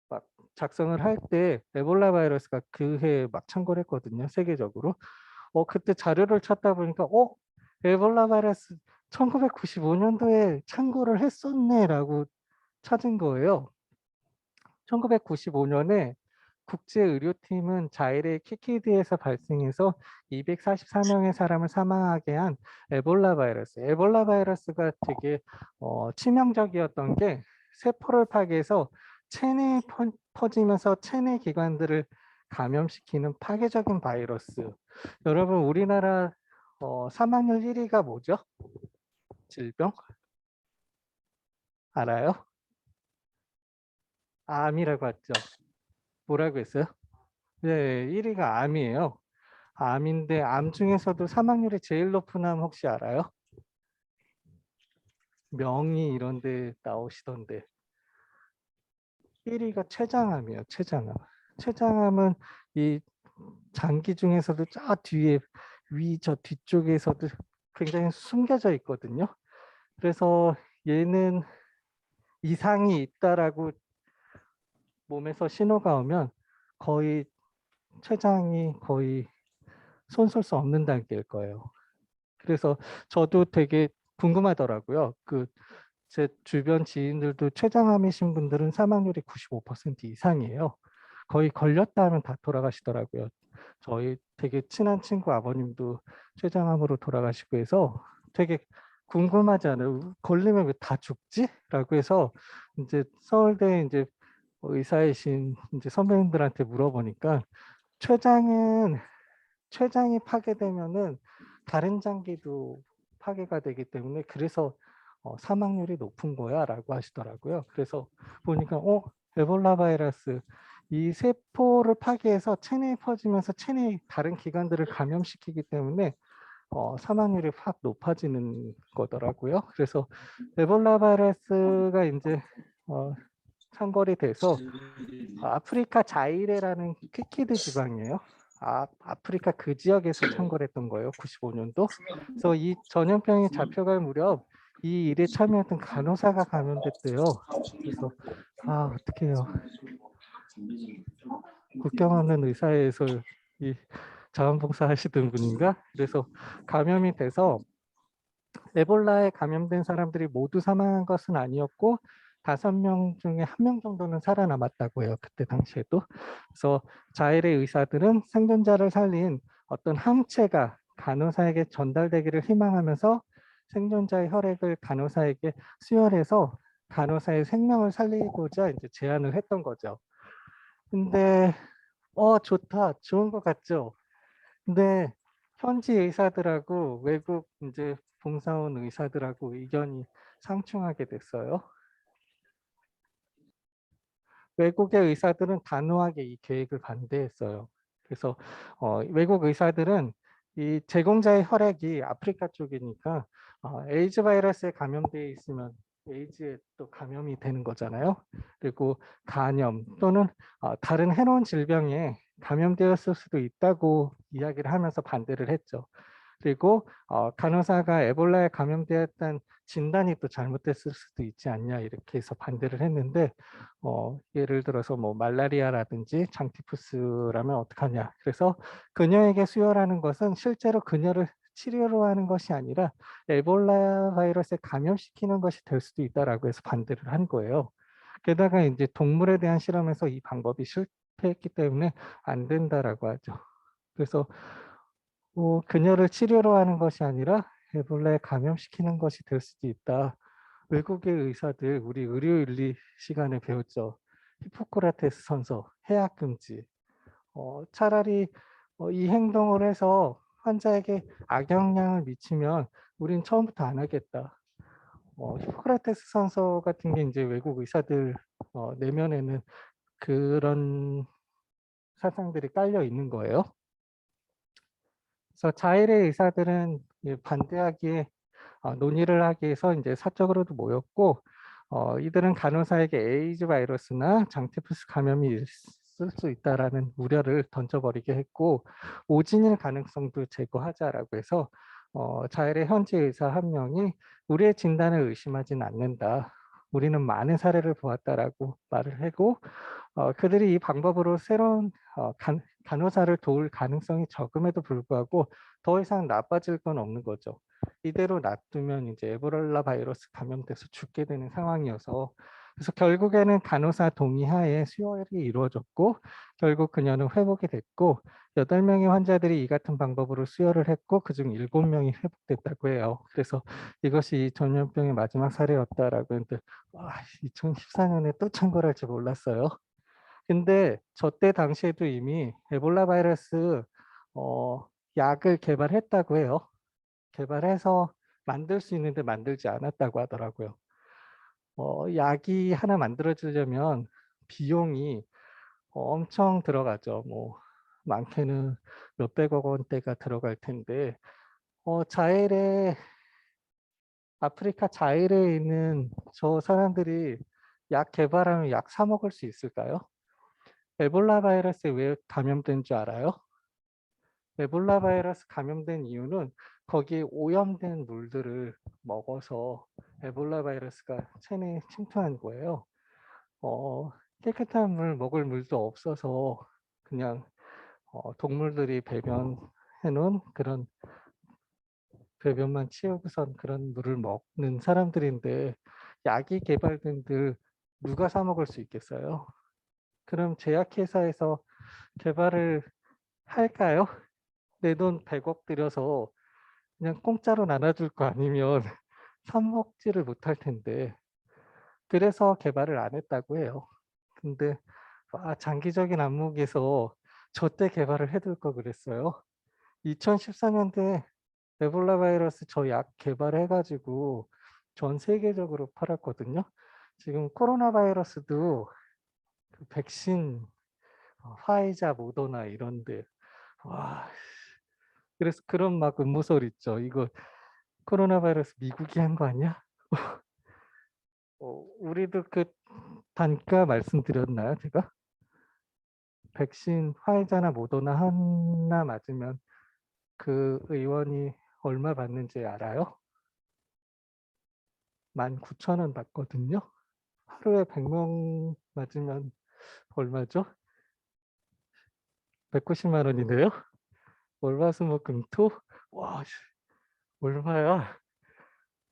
Speaker 1: 막 작성을 할 때 에볼라 바이러스가 그 해에 막 창궐했거든요. 세계적으로. 그때 자료를 찾다 보니까 에볼라 바이러스 1995년도에 창궐을 했었네라고 찾은 거예요. 1995년에 국제의료팀은 자일의 키키드에서 발생해서 244명의 사람을 사망하게 한 에볼라 바이러스. 에볼라 바이러스가 되게 치명적이었던 게 세포를 파괴해서 체내에 퍼지면서 체내 기관들을 감염시키는 파괴적인 바이러스. 여러분 우리나라 사망률 1위가 뭐죠? 질병? 알아요? 암이라고 했죠. 뭐라고 했어요? 네, 1위가 암이에요. 암인데 암 중에서도 사망률이 제일 높은 암 혹시 알아요? 명의 이런 데 나오시던데 1위가 췌장암이에요. 췌장암. 췌장암은 이 장기 중에서도 저 뒤에 저 뒤쪽에서도 굉장히 숨겨져 있거든요. 그래서 얘는 이상이 있다라고 몸에서 신호가 오면 거의 췌장이 거의 손쓸 수 없는 단계일 거예요. 그래서 저도 되게 궁금하더라고요. 제 주변 지인들도 췌장암이신 분들은 사망률이 95% 이상이에요. 거의 걸렸다 하면 다 돌아가시더라고요. 저희 되게 친한 친구 아버님도 췌장암으로 돌아가시고 해서 되게 궁금하잖아요. 걸리면 왜 다 죽지? 라고 해서 이제 서울대 이제 의사이신 이제 선배님들한테 물어보니까 췌장은 췌장이 파괴되면은 다른 장기도 파괴가 되기 때문에 그래서 사망률이 높은 거야라고 하시더라고요. 그래서 보니까 에볼라 바이러스 이 세포를 파괴해서 체내에 퍼지면서 체내 다른 기관들을 감염시키기 때문에 사망률이 확 높아지는 거더라고요. 그래서 에볼라 바이러스가 이제 창궐이 돼서 아프리카 자이레라는 키키드 지방이에요. 아프리카 그 지역에서 창궐했던 거예요. 95년도. 그래서 이 전염병이 잡혀갈 무렵 이 일에 참여했던 간호사가 감염됐대요. 그래서 어떡해요. 국경 없는 의사회에서 이 자원봉사 하시던 분인가? 그래서 감염이 돼서 에볼라에 감염된 사람들이 모두 사망한 것은 아니었고 5명 중에 1명 정도는 살아남았다고 해요. 그때 당시에도. 그래서 자일의 의사들은 생존자를 살린 어떤 항체가 간호사에게 전달되기를 희망하면서 생존자의 혈액을 간호사에게 수혈해서 간호사의 생명을 살리고자 이제 제안을 했던 거죠. 근데 좋다. 좋은 것 같죠? 근데 현지 의사들하고 외국 이제 봉사원 의사들하고 의견이 상충하게 됐어요. 외국의 의사들은 단호하게 이 계획을 반대했어요. 그래서 외국 의사들은 이 제공자의 혈액이 아프리카 쪽이니까 에이즈 바이러스에 감염되어 있으면 에이즈에 또 감염이 되는 거잖아요. 그리고 간염 또는 다른 해로운 질병에 감염되었을 수도 있다고 이야기를 하면서 반대를 했죠. 그리고 간호사가 에볼라에 감염되었다는 진단이 또 잘못됐을 수도 있지 않냐 이렇게 해서 반대를 했는데 예를 들어서 뭐 말라리아라든지 장티푸스라면 어떡하냐. 그래서 그녀에게 수혈하는 것은 실제로 그녀를 치료로 하는 것이 아니라 에볼라 바이러스에 감염시키는 것이 될 수도 있다라고 해서 반대를 한 거예요. 게다가 이제 동물에 대한 실험에서 이 방법이 실패했기 때문에 안 된다라고 하죠. 그래서 그녀를 치료로 하는 것이 아니라 에볼라에 감염시키는 것이 될 수도 있다. 외국의 의사들 우리 의료윤리 시간에 배웠죠. 히포크라테스 선서, 해약 금지. 차라리 이 행동을 해서 환자에게 악영향을 미치면 우린 처음부터 안 하겠다. 히포크라테스 선서 같은 게 이제 외국 의사들 내면에는 그런 사상들이 깔려 있는 거예요. 그래서 자일의 의사들은 반대하기에 논의를 하기 위해서 이제 사적으로도 모였고 이들은 간호사에게 에이즈 바이러스나 장티푸스 감염이 있을 수 있다라는 우려를 던져버리게 했고 오진일 가능성도 제거하자라고 해서 자일의 현지 의사 한 명이 우리의 진단을 의심하지는 않는다. 우리는 많은 사례를 보았다라고 말을 하고 그들이 이 방법으로 새로운 간호사를 도울 가능성이 적음에도 불구하고 더 이상 나빠질 건 없는 거죠. 이대로 놔두면 이제 에보라 바이러스 감염돼서 죽게 되는 상황이어서 그래서 결국에는 간호사 동의하에 수혈이 이루어졌고 결국 그녀는 회복이 됐고 8명의 환자들이 이 같은 방법으로 수혈을 했고 그중 7명이 회복됐다고 해요. 그래서 이것이 전염병의 마지막 사례였다라고 했는데 2014년에 또 창궐할 줄 몰랐어요. 근데 저 때 당시에도 이미 에볼라 바이러스 약을 개발했다고 해요. 개발해서 만들 수 있는데 만들지 않았다고 하더라고요. 약이 하나 만들어지려면 비용이 엄청 들어가죠. 뭐 많게는 몇백억 원대가 들어갈 텐데 자일에 아프리카 자일에 있는 저 사람들이 약 개발하면 약 사 먹을 수 있을까요? 에볼라 바이러스에 왜 감염된 줄 알아요? 에볼라 바이러스 감염된 이유는 거기에 오염된 물들을 먹어서 에볼라 바이러스가 체내에 침투한 거예요. 깨끗한 물 먹을 물도 없어서 그냥 동물들이 배변해 놓은 그런 배변만 치우고선 그런 물을 먹는 사람들인데 약이 개발된들 누가 사 먹을 수 있겠어요? 그럼 제약회사에서 개발을 할까요? 내 돈 100억 들여서 그냥 공짜로 나눠줄 거 아니면 사 먹지를 못할 텐데 그래서 개발을 안 했다고 해요. 근데 장기적인 안목에서 저 때 개발을 해둘 걸 그랬어요. 2014년도에 에볼라 바이러스 저 약 개발해 가지고 전 세계적으로 팔았거든요. 지금 코로나 바이러스도 그 백신 화이자, 모더나 이런 데 와 그래서 그런 막 음모설 있죠. "이거 코로나 바이러스 미국이 한 거 아니야?" 우리도 그 단가 말씀드렸나요, 제가? 백신 화이자나 모더나 하나 맞으면 그 의원이 얼마 받는지 알아요? 19,000원 받거든요. 하루에 100명 맞으면 얼마죠? 190만 원이네요. 월화수목금토 와 얼마야?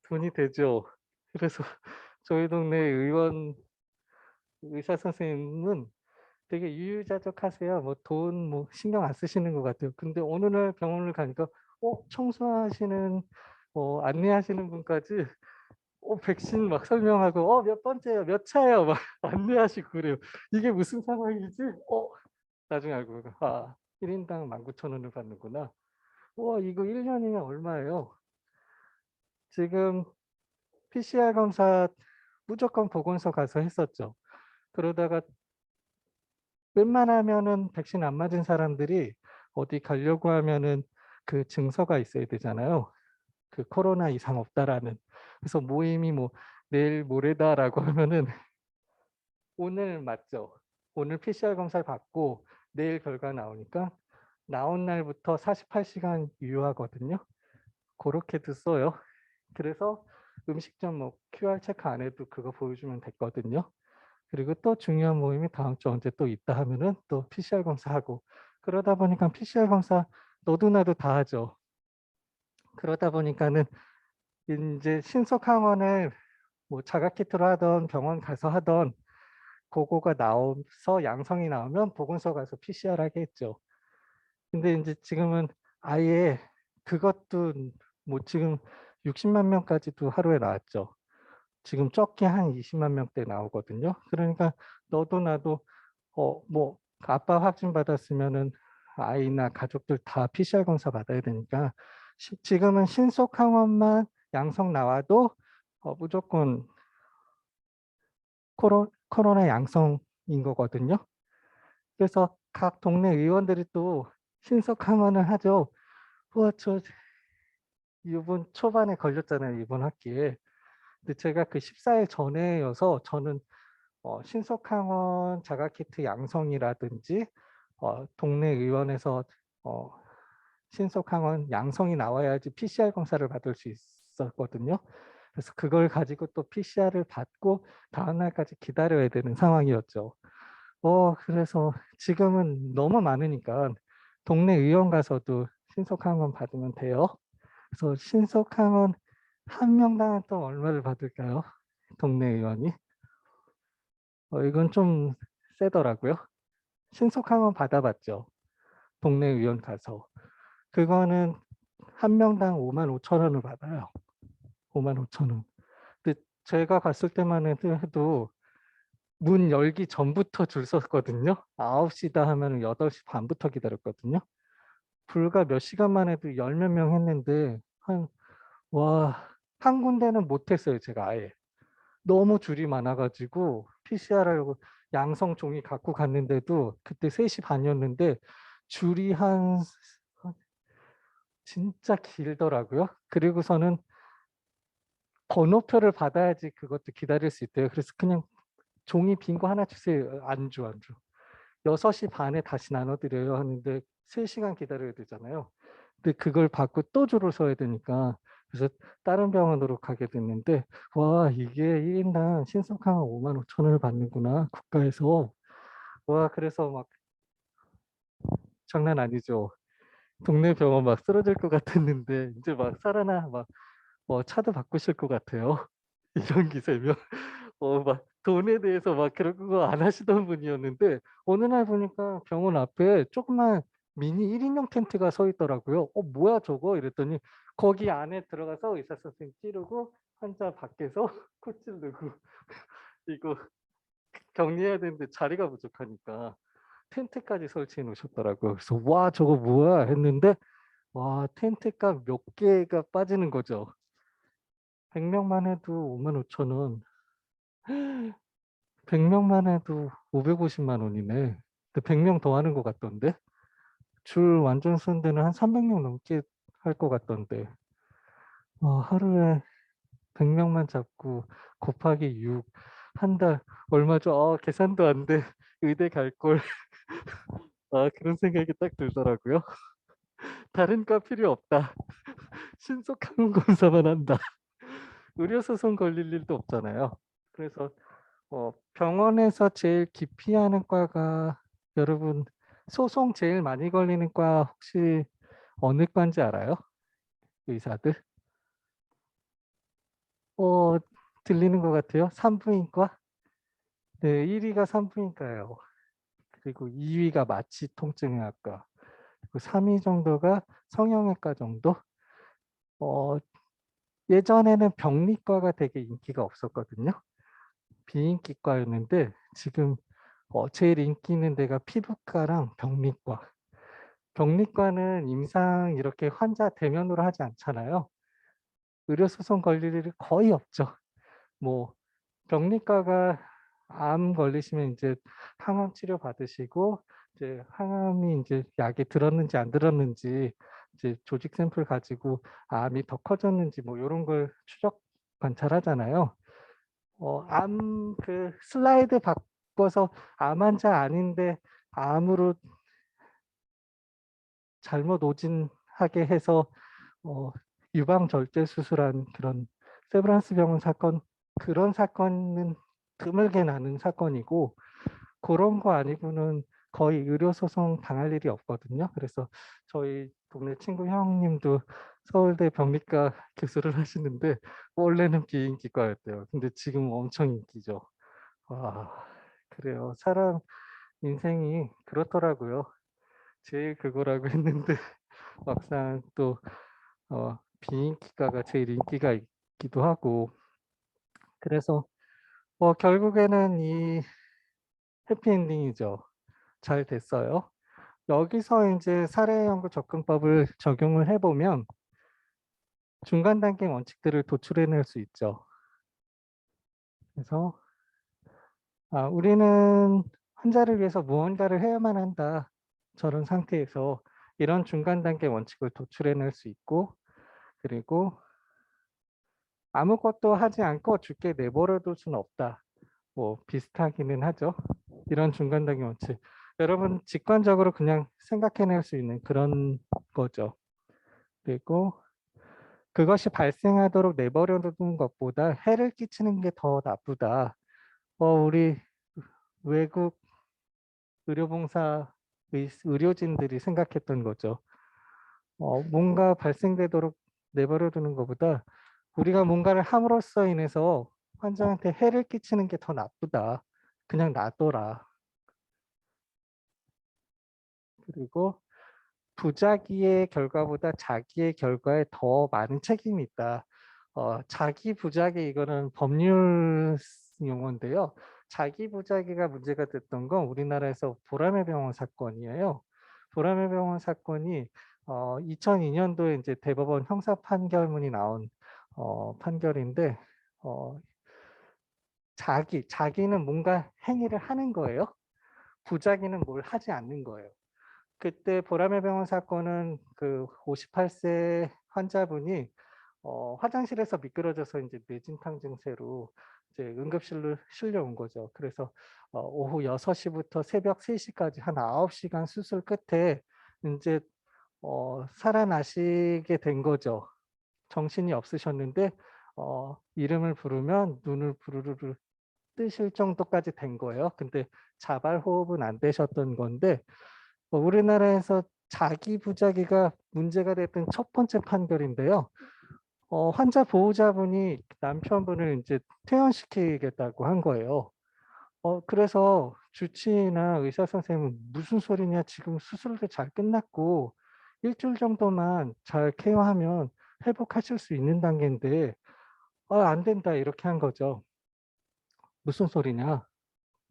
Speaker 1: 돈이 되죠. 그래서 저희 동네 의원 의사 선생님은 되게 유유자적하세요. 뭐 돈 뭐 신경 안 쓰시는 것 같아요. 근데 어느 날 병원을 가니까 청소하시는 안내하시는 분까지 백신 막 설명하고 몇 번째요, 몇 차예요 막 안내하시고 그래요. 이게 무슨 상황이지? 나중에 알고 보니까 1 인당 19,000원을 받는구나. 와 이거 1 년이면 얼마예요? 지금 PCR 검사 무조건 보건소 가서 했었죠. 그러다가 웬만하면은 백신 안 맞은 사람들이 어디 가려고 하면은 그 증서가 있어야 되잖아요. 그 코로나 이상 없다라는. 그래서 모임이 뭐 내일 모레다라고 하면은 오늘 맞죠. 오늘 PCR 검사를 받고 내일 결과 나오니까 나온 날부터 48시간 유효하거든요. 고렇게도 써요. 그래서 음식점 뭐 QR 체크 안 해도 그거 보여주면 됐거든요. 그리고 또 중요한 모임이 다음 주 언제 또 있다 하면은 또 PCR 검사하고 그러다 보니까 PCR 검사 너도 나도 다 하죠. 그러다 보니까는 인제 신속 항원을 뭐 자가키트로 하던 병원 가서 하던 고거가 나와서 양성이 나오면 보건소 가서 PCR 하게 했죠. 근데 인제 지금은 아예 그것도 뭐 지금 60만 명까지도 하루에 나왔죠. 지금 적게 한 20만 명대 나오거든요. 그러니까 너도 나도 뭐 아빠 확진 받았으면은 아이나 가족들 다 PCR 검사 받아야 되니까 지금은 신속 항원만 양성 나와도 무조건 코로나 양성인 거거든요. 그래서 각 동네 의원들이 또 신속 항원을 하죠. 저 이번 초반에 걸렸잖아요, 이번 학기에. 근데 제가 그 14일 전에여서 저는 신속항원 자가키트 양성이라든지 동네 의원에서 어 신속항원 양성이 나와야지 PCR 검사를 받을 수 있었거든요. 그래서 그걸 가지고 또 PCR을 받고 다음 날까지 기다려야 되는 상황이었죠. 그래서 지금은 너무 많으니까 동네 의원 가서도 신속항원 받으면 돼요. 그래서 신속항원 한 명당 또 얼마를 받을까요? 동네 의원이? 이건 좀 세더라고요. 신속항원 받아봤죠. 동네 의원 가서. 그거는 한 명당 55,000원을 받아요. 55,000원. 근데 제가 갔을 때만 해도 문 열기 전부터 줄 섰거든요. 9시다 하면 8시 반부터 기다렸거든요. 불과 몇 시간만 해도 열 몇 명 했는데 한 군데는 못 했어요, 제가 아예. 너무 줄이 많아 가지고 PCR 하려고 양성 종이 갖고 갔는데도 그때 3시 반이었는데 줄이 진짜 길더라고요. 그리고서는 번호표를 받아야지 그것도 기다릴 수 있대요. 그래서 그냥 종이 빈 거 하나 주세요. 안 줘. 6시 반에 다시 나눠 드려요 하는데 3시간 기다려야 되잖아요. 근데 그걸 받고 또 줄을 서야 되니까 그래서 다른 병원으로 가게 됐는데 이게 1 인당 신속항원 55,000원을 받는구나 국가에서. 그래서 막 장난 아니죠. 동네 병원 막 쓰러질 것 같았는데 이제 막 살아나 막 차도 바꾸실 것 같아요. 이런 기세면 막 돈에 대해서 막 그런 거 안 하시던 분이었는데 어느 날 보니까 병원 앞에 조그만 미니 1인용 텐트가 서 있더라고요. 뭐야 저거?" 이랬더니 거기 안에 들어가서 의사 선생님 찌르고 환자 밖에서 코 찌르고 이거 격리해야 되는데 자리가 부족하니까 텐트까지 설치해 놓으셨더라고요. 그래서 '와 저거 뭐야?' 했는데 와 텐트값 몇 개가 빠지는 거죠. 100 명만 해도 55,000원. 100 명만 해도 550만 원이네. 근데 100명 더 하는 것 같던데. 줄 완전 쓴 데는 한 300명 넘게 할 것 같던데. 하루에 100 명만 잡고 곱하기 6 한 달 얼마죠? 계산도 안 돼. 의대 갈걸. 그런 생각이 딱 들더라고요. '다른 과 필요 없다. 신속 항원 검사만 한다.' 의료소송 걸릴 일도 없잖아요. 그래서 병원에서 제일 기피하는 과가 여러분 소송 제일 많이 걸리는 과 혹시 어느 과인지 알아요? 의사들? 어 들리는 것 같아요. 산부인과? 네 1 위가 산부인과예요. 그리고 2 위가 마취통증의학과. 그리고 3위 정도가 성형외과 정도? 어 예전에는 병리과가 되게 인기가 없었거든요. 비인기과였는데 지금 제일 인기 있는 데가 피부과랑 병리과. 병리과는 임상 이렇게 환자 대면으로 하지 않잖아요. 의료소송 걸릴 일이 거의 없죠. 뭐 병리과가 암 걸리시면 인제 항암 치료 받으시고 이제 항암이 인제 약이 들었는지 안 들었는지 이제 조직 샘플 가지고 암이 더 커졌는지 뭐 요런 걸 추적 관찰하잖아요. 암 슬라이드 바꿔서 암 환자 아닌데 암으로 잘못 오진하게 해서 어 유방 절제 수술한 그런 세브란스 병원 사건 그런 사건은 드물게 나는 사건이고 고런 거 아니고는 거의 의료 소송 당할 일이 없거든요. 그래서 저희 동네 친구 형님도 서울대 병리과 교수를 하시는데 원래는 비인기과였대요. 근데 지금 엄청 인기죠. 와 그래요. 사람 인생이 그렇더라고요. 제일 그거라고 했는데 막상 또 비인기과가 제일 인기가 있기도 하고 그래서 결국에는 이 해피엔딩이죠. 잘 됐어요. 여기서 인제 사례 연구 접근법을 적용을 해 보면 중간 단계 원칙들을 도출해 낼 수 있죠. 그래서 '우리는 환자를 위해서 무언가를 해야만 한다.' 저런 상태에서 이런 중간 단계 원칙을 도출해 낼 수 있고 그리고 '아무것도 하지 않고 죽게 내버려 둘 수는 없다.' 뭐 비슷하기는 하죠. 이런 중간 단계 원칙. 여러분 직관적으로 그냥 생각해 낼 수 있는 그런 거죠. 그리고 그것이 발생하도록 내버려 두는 것보다 해를 끼치는 게 더 나쁘다. 우리 외국 의료봉사 의료진들이 생각했던 거죠. 뭔가 발생되도록 내버려 두는 것보다 우리가 뭔가를 함으로써 인해서 환자한테 해를 끼치는 게 더 나쁘다. 그냥 놔둬라. 그리고 부작위의 결과보다 자기의 결과에 더 많은 책임이 있다. 자기 부작위 이거는 법률 용어인데요. 자기 부작위가 문제가 됐던 건 우리나라에서 보라매 병원 사건이에요. 보라매 병원 사건이 2002 년도에 인제 대법원 형사 판결문이 나온 판결인데 어 자기는 뭔가 행위를 하는 거예요. 부작위는 뭘 하지 않는 거예요. 그때 보라매 병원 사건은 그 58세 환자분이 화장실에서 미끄러져서 인제 뇌진탕 증세로 이제 응급실로 실려온 거죠. 그래서 오후 6 시부터 새벽 3 시까지 한 9 시간 수술 끝에 인제 살아나시게 된 거죠. 정신이 없으셨는데 이름을 부르면 눈을 부르르르 뜨실 정도까지 된 거예요. 근데 자발 호흡은 안 되셨던 건데 우리나라에서 자기 부작위가 문제가 됐던 첫 번째 판결인데요. 환자 보호자분이 남편분을 이제 퇴원시키겠다고 한 거예요. 그래서 주치의나 의사 선생님은 "무슨 소리냐. 지금 수술도 잘 끝났고 일주일 정도만 잘 케어하면 회복하실 수 있는 단계인데 안 된다." 이렇게 한 거죠. 무슨 소리냐.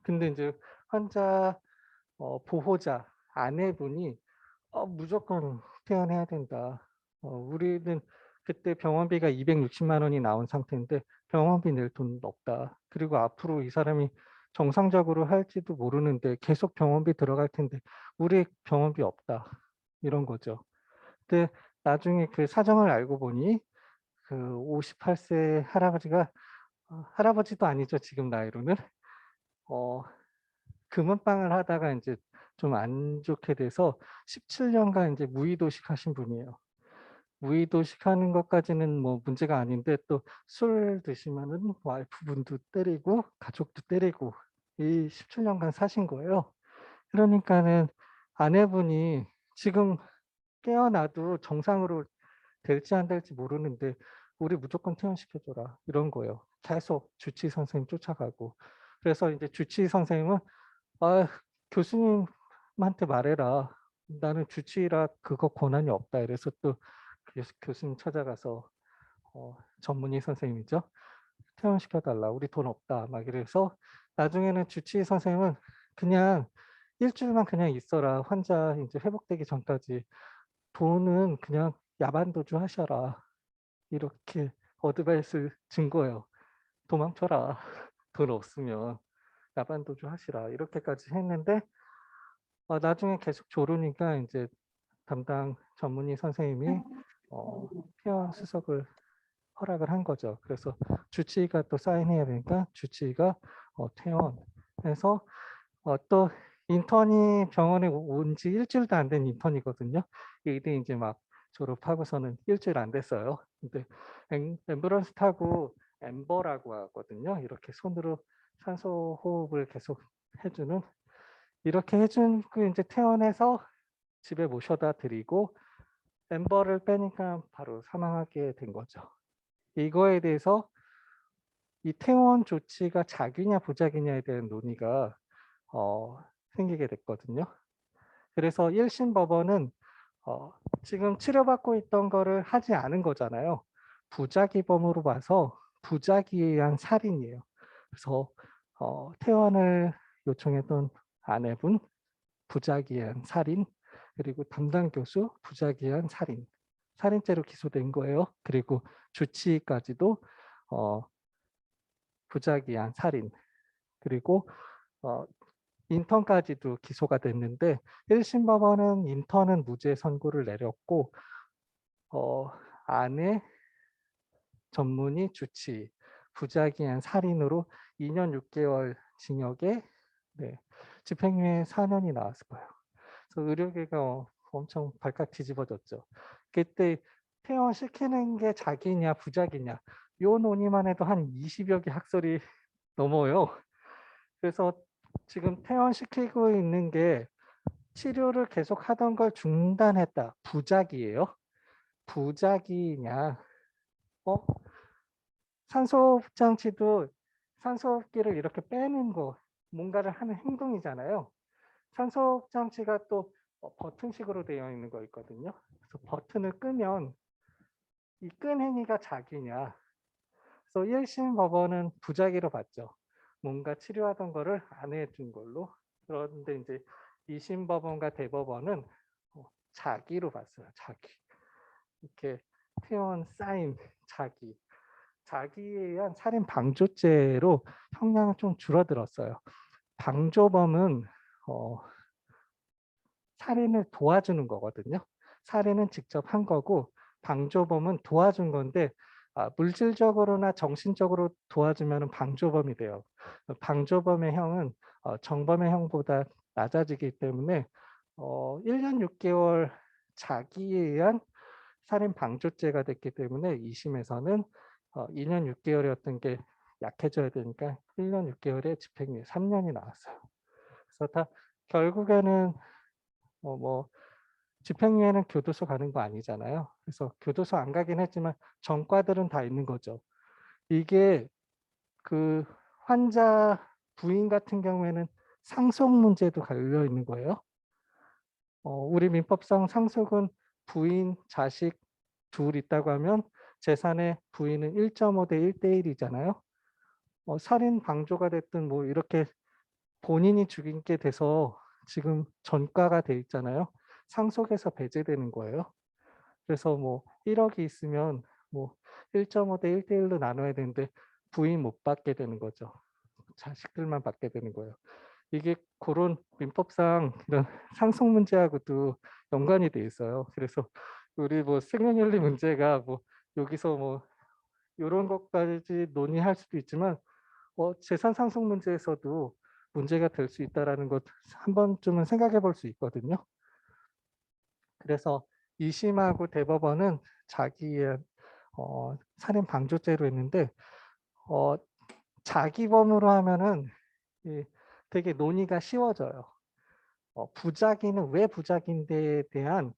Speaker 1: 근데 인제 환자 보호자 아내분이 무조건 퇴원해야 된다. 우리는 그때 병원비가 260만 원이 나온 상태인데 병원비 낼 돈 없다. 그리고 앞으로 이 사람이 정상적으로 할지도 모르는데 계속 병원비 들어갈 텐데 우리 병원비 없다. 이런 거죠. 근데 나중에 그 사정을 알고 보니 그 58세 할아버지가 할아버지도 아니죠, 지금 나이로는. 어 금은방을 하다가 인제 좀 안 좋게 돼서 17년간 인제 무의도식 하신 분이에요. 무의도식 하는 것까지는 뭐 문제가 아닌데 또 술 드시면은 와이프분도 때리고 가족도 때리고 이 17년간 사신 거예요. 그러니까는 아내분이 지금 깨어나도 정상으로 될지 안 될지 모르는데 "우리 무조건 퇴원시켜 줘라." 이런 거예요. 계속 주치의 선생님 쫓아가고. 그래서 인제 주치의 선생님은 "아 교수님한테 말해라. 나는 주치의라 그거 권한이 없다." 이래서 또 교수님 찾아가서 전문의 선생님이죠. "퇴원시켜 달라. 우리 돈 없다." 막 이래서 나중에는 주치의 선생님은 "그냥 일 주일만 그냥 있어라. 환자 인제 회복되기 전까지. 돈은 그냥 야반도주 하셔라." 이렇게 어드바이스 준 거예요. "도망쳐라. 돈 없으면 야반도주 하시라." 이렇게까지 했는데 나중에 계속 조르니까 인제 담당 전문의 선생님이 퇴원 수속을 허락을 한 거죠. 그래서 주치의가 또 사인해야 되니까 주치의가 퇴원해서 또 인턴이 병원에 온 지 일 주일도 안 된 인턴이거든요. 이때 인제 막 졸업하고서는 일 주일 안 됐어요. 근데 앰뷸런스 타고 엠버라고 하거든요. 이렇게 손으로 산소 호흡을 계속 해 주는 이렇게 해준 그 인제 퇴원해서 집에 모셔다 드리고 엠버를 빼니까 바로 사망하게 된 거죠. 이거에 대해서 이 퇴원 조치가 자기냐 부작이냐에 대한 논의가 어 생기게 됐거든요. 그래서 1심 법원은 어 지금 치료받고 있던 거를 하지 않은 거잖아요. 부작위범으로 봐서 부작위에 의한 살인이에요. 그래서 퇴원을 요청했던 아내분 부작위에 의한 살인, 그리고 담당 교수 부작위에 의한 살인, 살인죄로 기소된 거예요. 그리고 주치의까지도 어 부작위에 의한 살인, 그리고 어 인턴까지도 기소가 됐는데 1심 법원은 인턴은 무죄 선고를 내렸고 어 아내, 전문의, 주치의 부작위에 의한 살인으로 2년 6 개월 징역에 네 집행유예 4 년이 나왔을 거예요. 그래서 의료계가 엄청 발칵 뒤집어졌죠. 그때 퇴원시키는 게 작이냐 부작이냐 요 논의만 해도 한 20여 개 학설이 넘어요. 그래서 지금 퇴원시키고 있는 게 치료를 계속하던 걸 중단했다. 부작이에요. 부작이냐. 어 산소호흡 장치도 산소호흡기를 이렇게 빼는 거 뭔가를 하는 행동이잖아요. 산소호흡 장치가 또 버튼식으로 되어 있는 거 있거든요. 그래서 버튼을 끄면 이 끈 행위가 작이냐. 그래서 1심 법원은 부작위로 봤죠. 뭔가 치료하던 거를 안 해준 걸로. 그런데 이제 2심 법원과 대법원은 자기로 봤어요. 자기. 이렇게 퇴원 사인 자기. 자기에 의한 살인 방조죄로 형량은 좀 줄어들었어요. 방조범은 어 살인을 도와주는 거거든요. 살인은 직접 한 거고 방조범은 도와준 건데 물질적으로나 정신적으로 도와주면은 방조범이 돼요. 방조범의 형은 정범의 형보다 낮아지기 때문에 1년 6 개월 자기에 의한 살인 방조죄가 됐기 때문에 2 심에서는 2년 6 개월이었던 게 약해져야 되니까 1년 6 개월에 집행유예 3 년이 나왔어요. 그래서 다 결국에는 뭐 집행유예는 교도소 가는 거 아니잖아요. 그래서 교도소 안 가긴 했지만 전과들은 다 있는 거죠. 이게 그 환자 부인 같은 경우에는 상속 문제도 걸려 있는 거예요. 우리 민법상 상속은 부인, 자식 둘 있다고 하면 재산의 부인은 1.5 대 1대 1이잖아요. 살인 방조가 됐든 뭐 이렇게 본인이 죽인 게 돼서 지금 전과가 돼 있잖아요. 상속에서 배제되는 거예요. 그래서 뭐 1억이 있으면 뭐 1.5 대 1대 1로 나눠야 되는데 부인 못 받게 되는 거죠. 자식들만 받게 되는 거예요. 이게 그런 민법상 이런 상속 문제하고도 연관이 돼 있어요. 그래서 우리 뭐 생명윤리 문제가 뭐 여기서 뭐 이런 것까지 논의할 수도 있지만 재산 상속 문제에서도 문제가 될 수 있다라는 것 한 번쯤은 생각해 볼 수 있거든요. 그래서 2심하고 대법원은 자기의 살인 방조죄로 했는데 자기범으로 하면은 되게 논의가 쉬워져요. 부작위는 왜 부작인데에 대한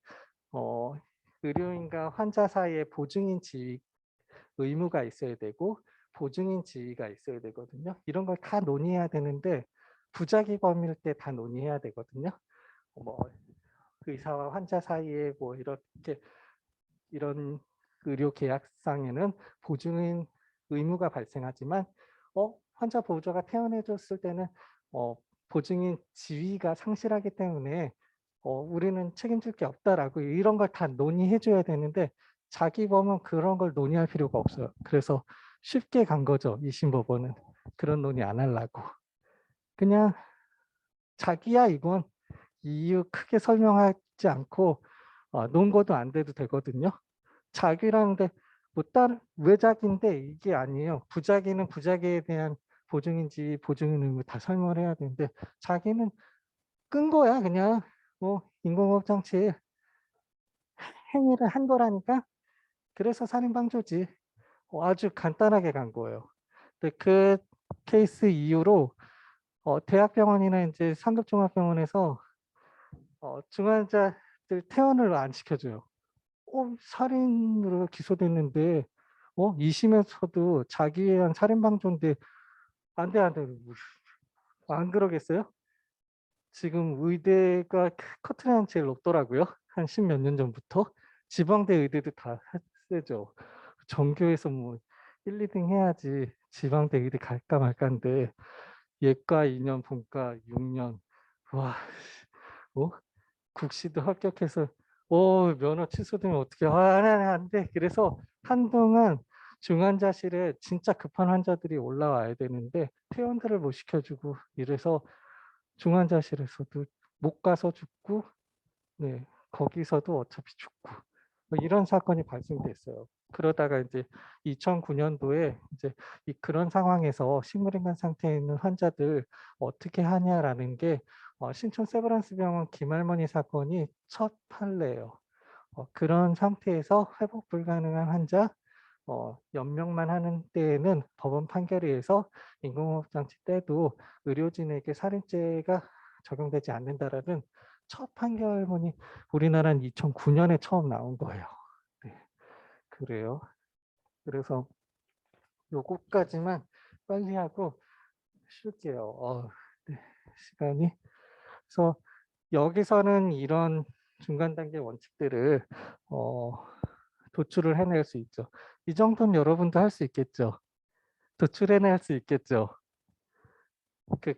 Speaker 1: 의료인과 환자 사이에 보증인 지위 의무가 있어야 되고 보증인 지위가 있어야 되거든요. 이런 걸 다 논의해야 되는데 부작위범일 때 다 논의해야 되거든요. 뭐 의사와 환자 사이에 뭐 이렇게 이런 의료 계약상에는 보증인 의무가 발생하지만 환자 보호자가 퇴원해줬을 때는 보증인 지위가 상실하기 때문에 우리는 책임질 게 없다라고 이런 걸 다 논의해줘야 되는데 자기 범은 그런 걸 논의할 필요가 없어요. 그래서 쉽게 간 거죠. 2심 법원은. 그런 논의 안 하려고. 그냥 자기야 이건 이유 크게 설명하지 않고 논거도 안 돼도 되거든요. 자기라는데 뭐 다른 왜 자기인데 이게 아니에요. 부자기는 부자기에 대한 보증인지 보증인 의무 다 설명을 해야 되는데 자기는 끈 거야 그냥 뭐 인공호흡 장치 행위를 한 거라니까. 그래서 살인방조지. 아주 간단하게 간 거예요. 근데 그 케이스 이후로 대학병원이나 이제 상급종합병원에서 중환자들 퇴원을 안 시켜줘요. 살인으로 기소됐는데 2심에서도 자기에 의한 살인방조인데 안 돼, 안 돼. 안 그러겠어요? 지금 의대가 커트라인 제일 높더라고요. 한 10몇 년 전부터. 지방대 의대도 다 세죠. 전교에서 뭐 1, 2등 해야지 지방대 의대 갈까 말까인데 예과 2년, 본과 6년. 와, 국시도 합격해서 면허 취소되면 어떻게 안 돼. 그래서 한동안 중환자실에 진짜 급한 환자들이 올라와야 되는데 퇴원들을 못 시켜주고 이래서 중환자실에서도 못 가서 죽고 네, 거기서도 어차피 죽고 뭐 이런 사건이 발생됐어요. 그러다가 이제 2009년도에 이제 그런 상황에서 식물인간 상태에 있는 환자들 어떻게 하냐라는 게 신촌 세브란스 병원 김할머니 사건이 첫 판례예요. 그런 상태에서 회복 불가능한 환자 연명만 하는 때에는 법원 판결에 의해서 인공호흡 장치 때도 의료진에게 살인죄가 적용되지 않는다라는 첫 판결문이 우리나라는 2009년에 처음 나온 거예요. 네, 그래요. 그래서 요거까지만 빨리 하고 쉴게요. 네, 시간이. 그래서 여기서는 이런 중간 단계 원칙들을 도출을 해낼 수 있죠. 이 정도는 여러분도 할 수 있겠죠. 도출해낼 수 있겠죠. 그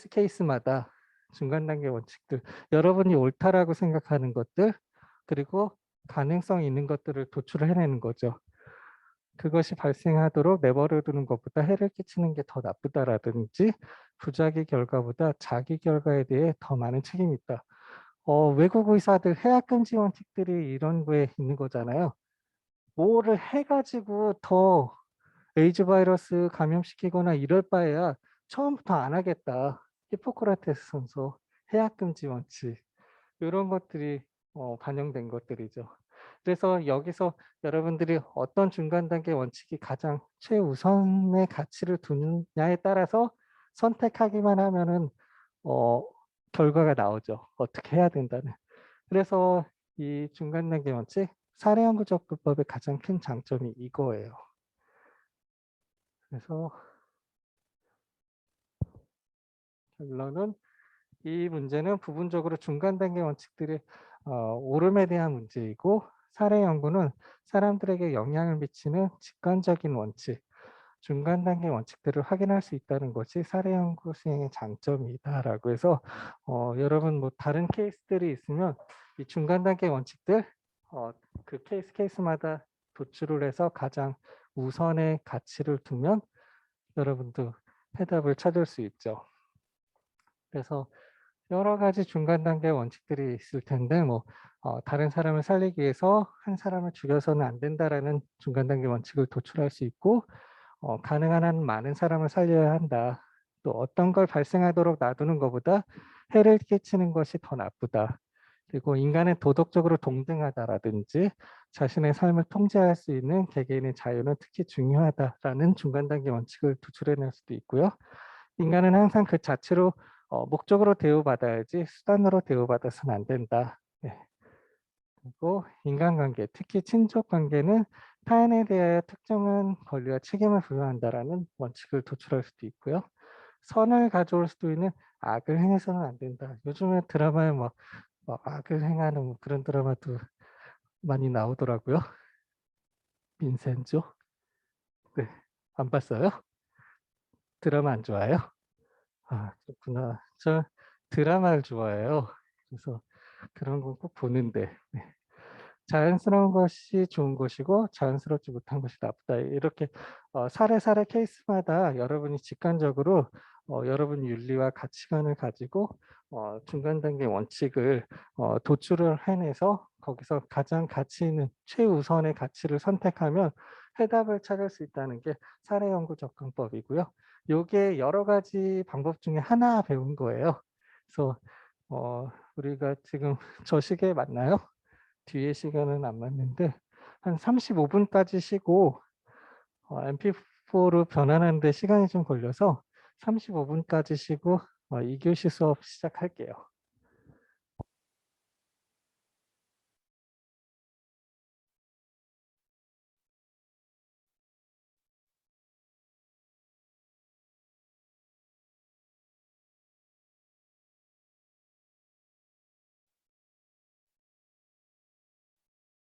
Speaker 1: 케이스마다 중간 단계 원칙들, 여러분이 옳다라고 생각하는 것들, 그리고 가능성 있는 것들을 도출을 해내는 거죠. 그것이 발생하도록 내버려 두는 것보다 해를 끼치는 게 더 나쁘다라든지 부작위 결과보다 자기 결과에 대해 더 많은 책임이 있다. 외국 의사들 해약금지 원칙들이 이런 거에 있는 거잖아요. 뭐를 해가지고 더 에이즈 바이러스 감염시키거나 이럴 바에야 처음부터 안 하겠다. 히포크라테스 선서, 해약금지 원칙 이런 것들이 반영된 것들이죠. 그래서 여기서 여러분들이 어떤 중간 단계 원칙이 가장 최우선의 가치를 두느냐에 따라서 선택하기만 하면은 결과가 나오죠. 어떻게 해야 된다는. 그래서 이 중간 단계 원칙, 사례 연구 접근법의 가장 큰 장점이 이거예요. 그래서 결론은 이 문제는 부분적으로 중간 단계 원칙들의 오름에 대한 문제이고, 사례 연구는 사람들에게 영향을 미치는 직관적인 원칙, 중간 단계 원칙들을 확인할 수 있다는 것이 사례 연구 수행의 장점이다라고 해서 여러분 뭐 다른 케이스들이 있으면 이 중간 단계 원칙들 그 케이스마다 도출을 해서 가장 우선의 가치를 두면 여러분도 해답을 찾을 수 있죠. 그래서 여러 가지 중간 단계 원칙들이 있을 텐데 뭐 다른 사람을 살리기 위해서 한 사람을 죽여서는 안 된다라는 중간 단계 원칙을 도출할 수 있고, 가능한 한 많은 사람을 살려야 한다. 또 어떤 걸 발생하도록 놔두는 것보다 해를 끼치는 것이 더 나쁘다. 그리고 인간은 도덕적으로 동등하다라든지 자신의 삶을 통제할 수 있는 개개인의 자유는 특히 중요하다라는 중간 단계 원칙을 도출해낼 수도 있고요. 인간은 항상 그 자체로 목적으로 대우받아야지 수단으로 대우받아서는 안 된다. 네. 그리고 인간관계, 특히 친족관계는 타인에 대하여 특정한 권리와 책임을 부여한다라는 원칙을 도출할 수도 있고요. 선을 가져올 수도 있는 악을 행해서는 안 된다. 요즘에 드라마에 막 악을 행하는 뭐 그런 드라마도 많이 나오더라고요. 빈센조. 네, 안 봤어요? 드라마 안 좋아해요? 아, 그렇구나. 저 드라마를 좋아해요. 그래서 그런 건 꼭 보는데. 네. 자연스러운 것이 좋은 것이고 자연스럽지 못한 것이 나쁘다. 이렇게 사례 케이스마다 여러분이 직관적으로 여러분 윤리와 가치관을 가지고 중간 단계 원칙을 도출을 해내서 거기서 가장 가치 있는 최우선의 가치를 선택하면 해답을 찾을 수 있다는 게 사례 연구 접근법이고요. 요게 여러 가지 방법 중에 하나 배운 거예요. 그래서 우리가 지금 저 시계 맞나요? 뒤에 시간은 안 맞는데 한 35분까지 쉬고 MP4로 변환하는 데 시간이 좀 걸려서 35분까지 쉬고 2교시 수업 시작할게요.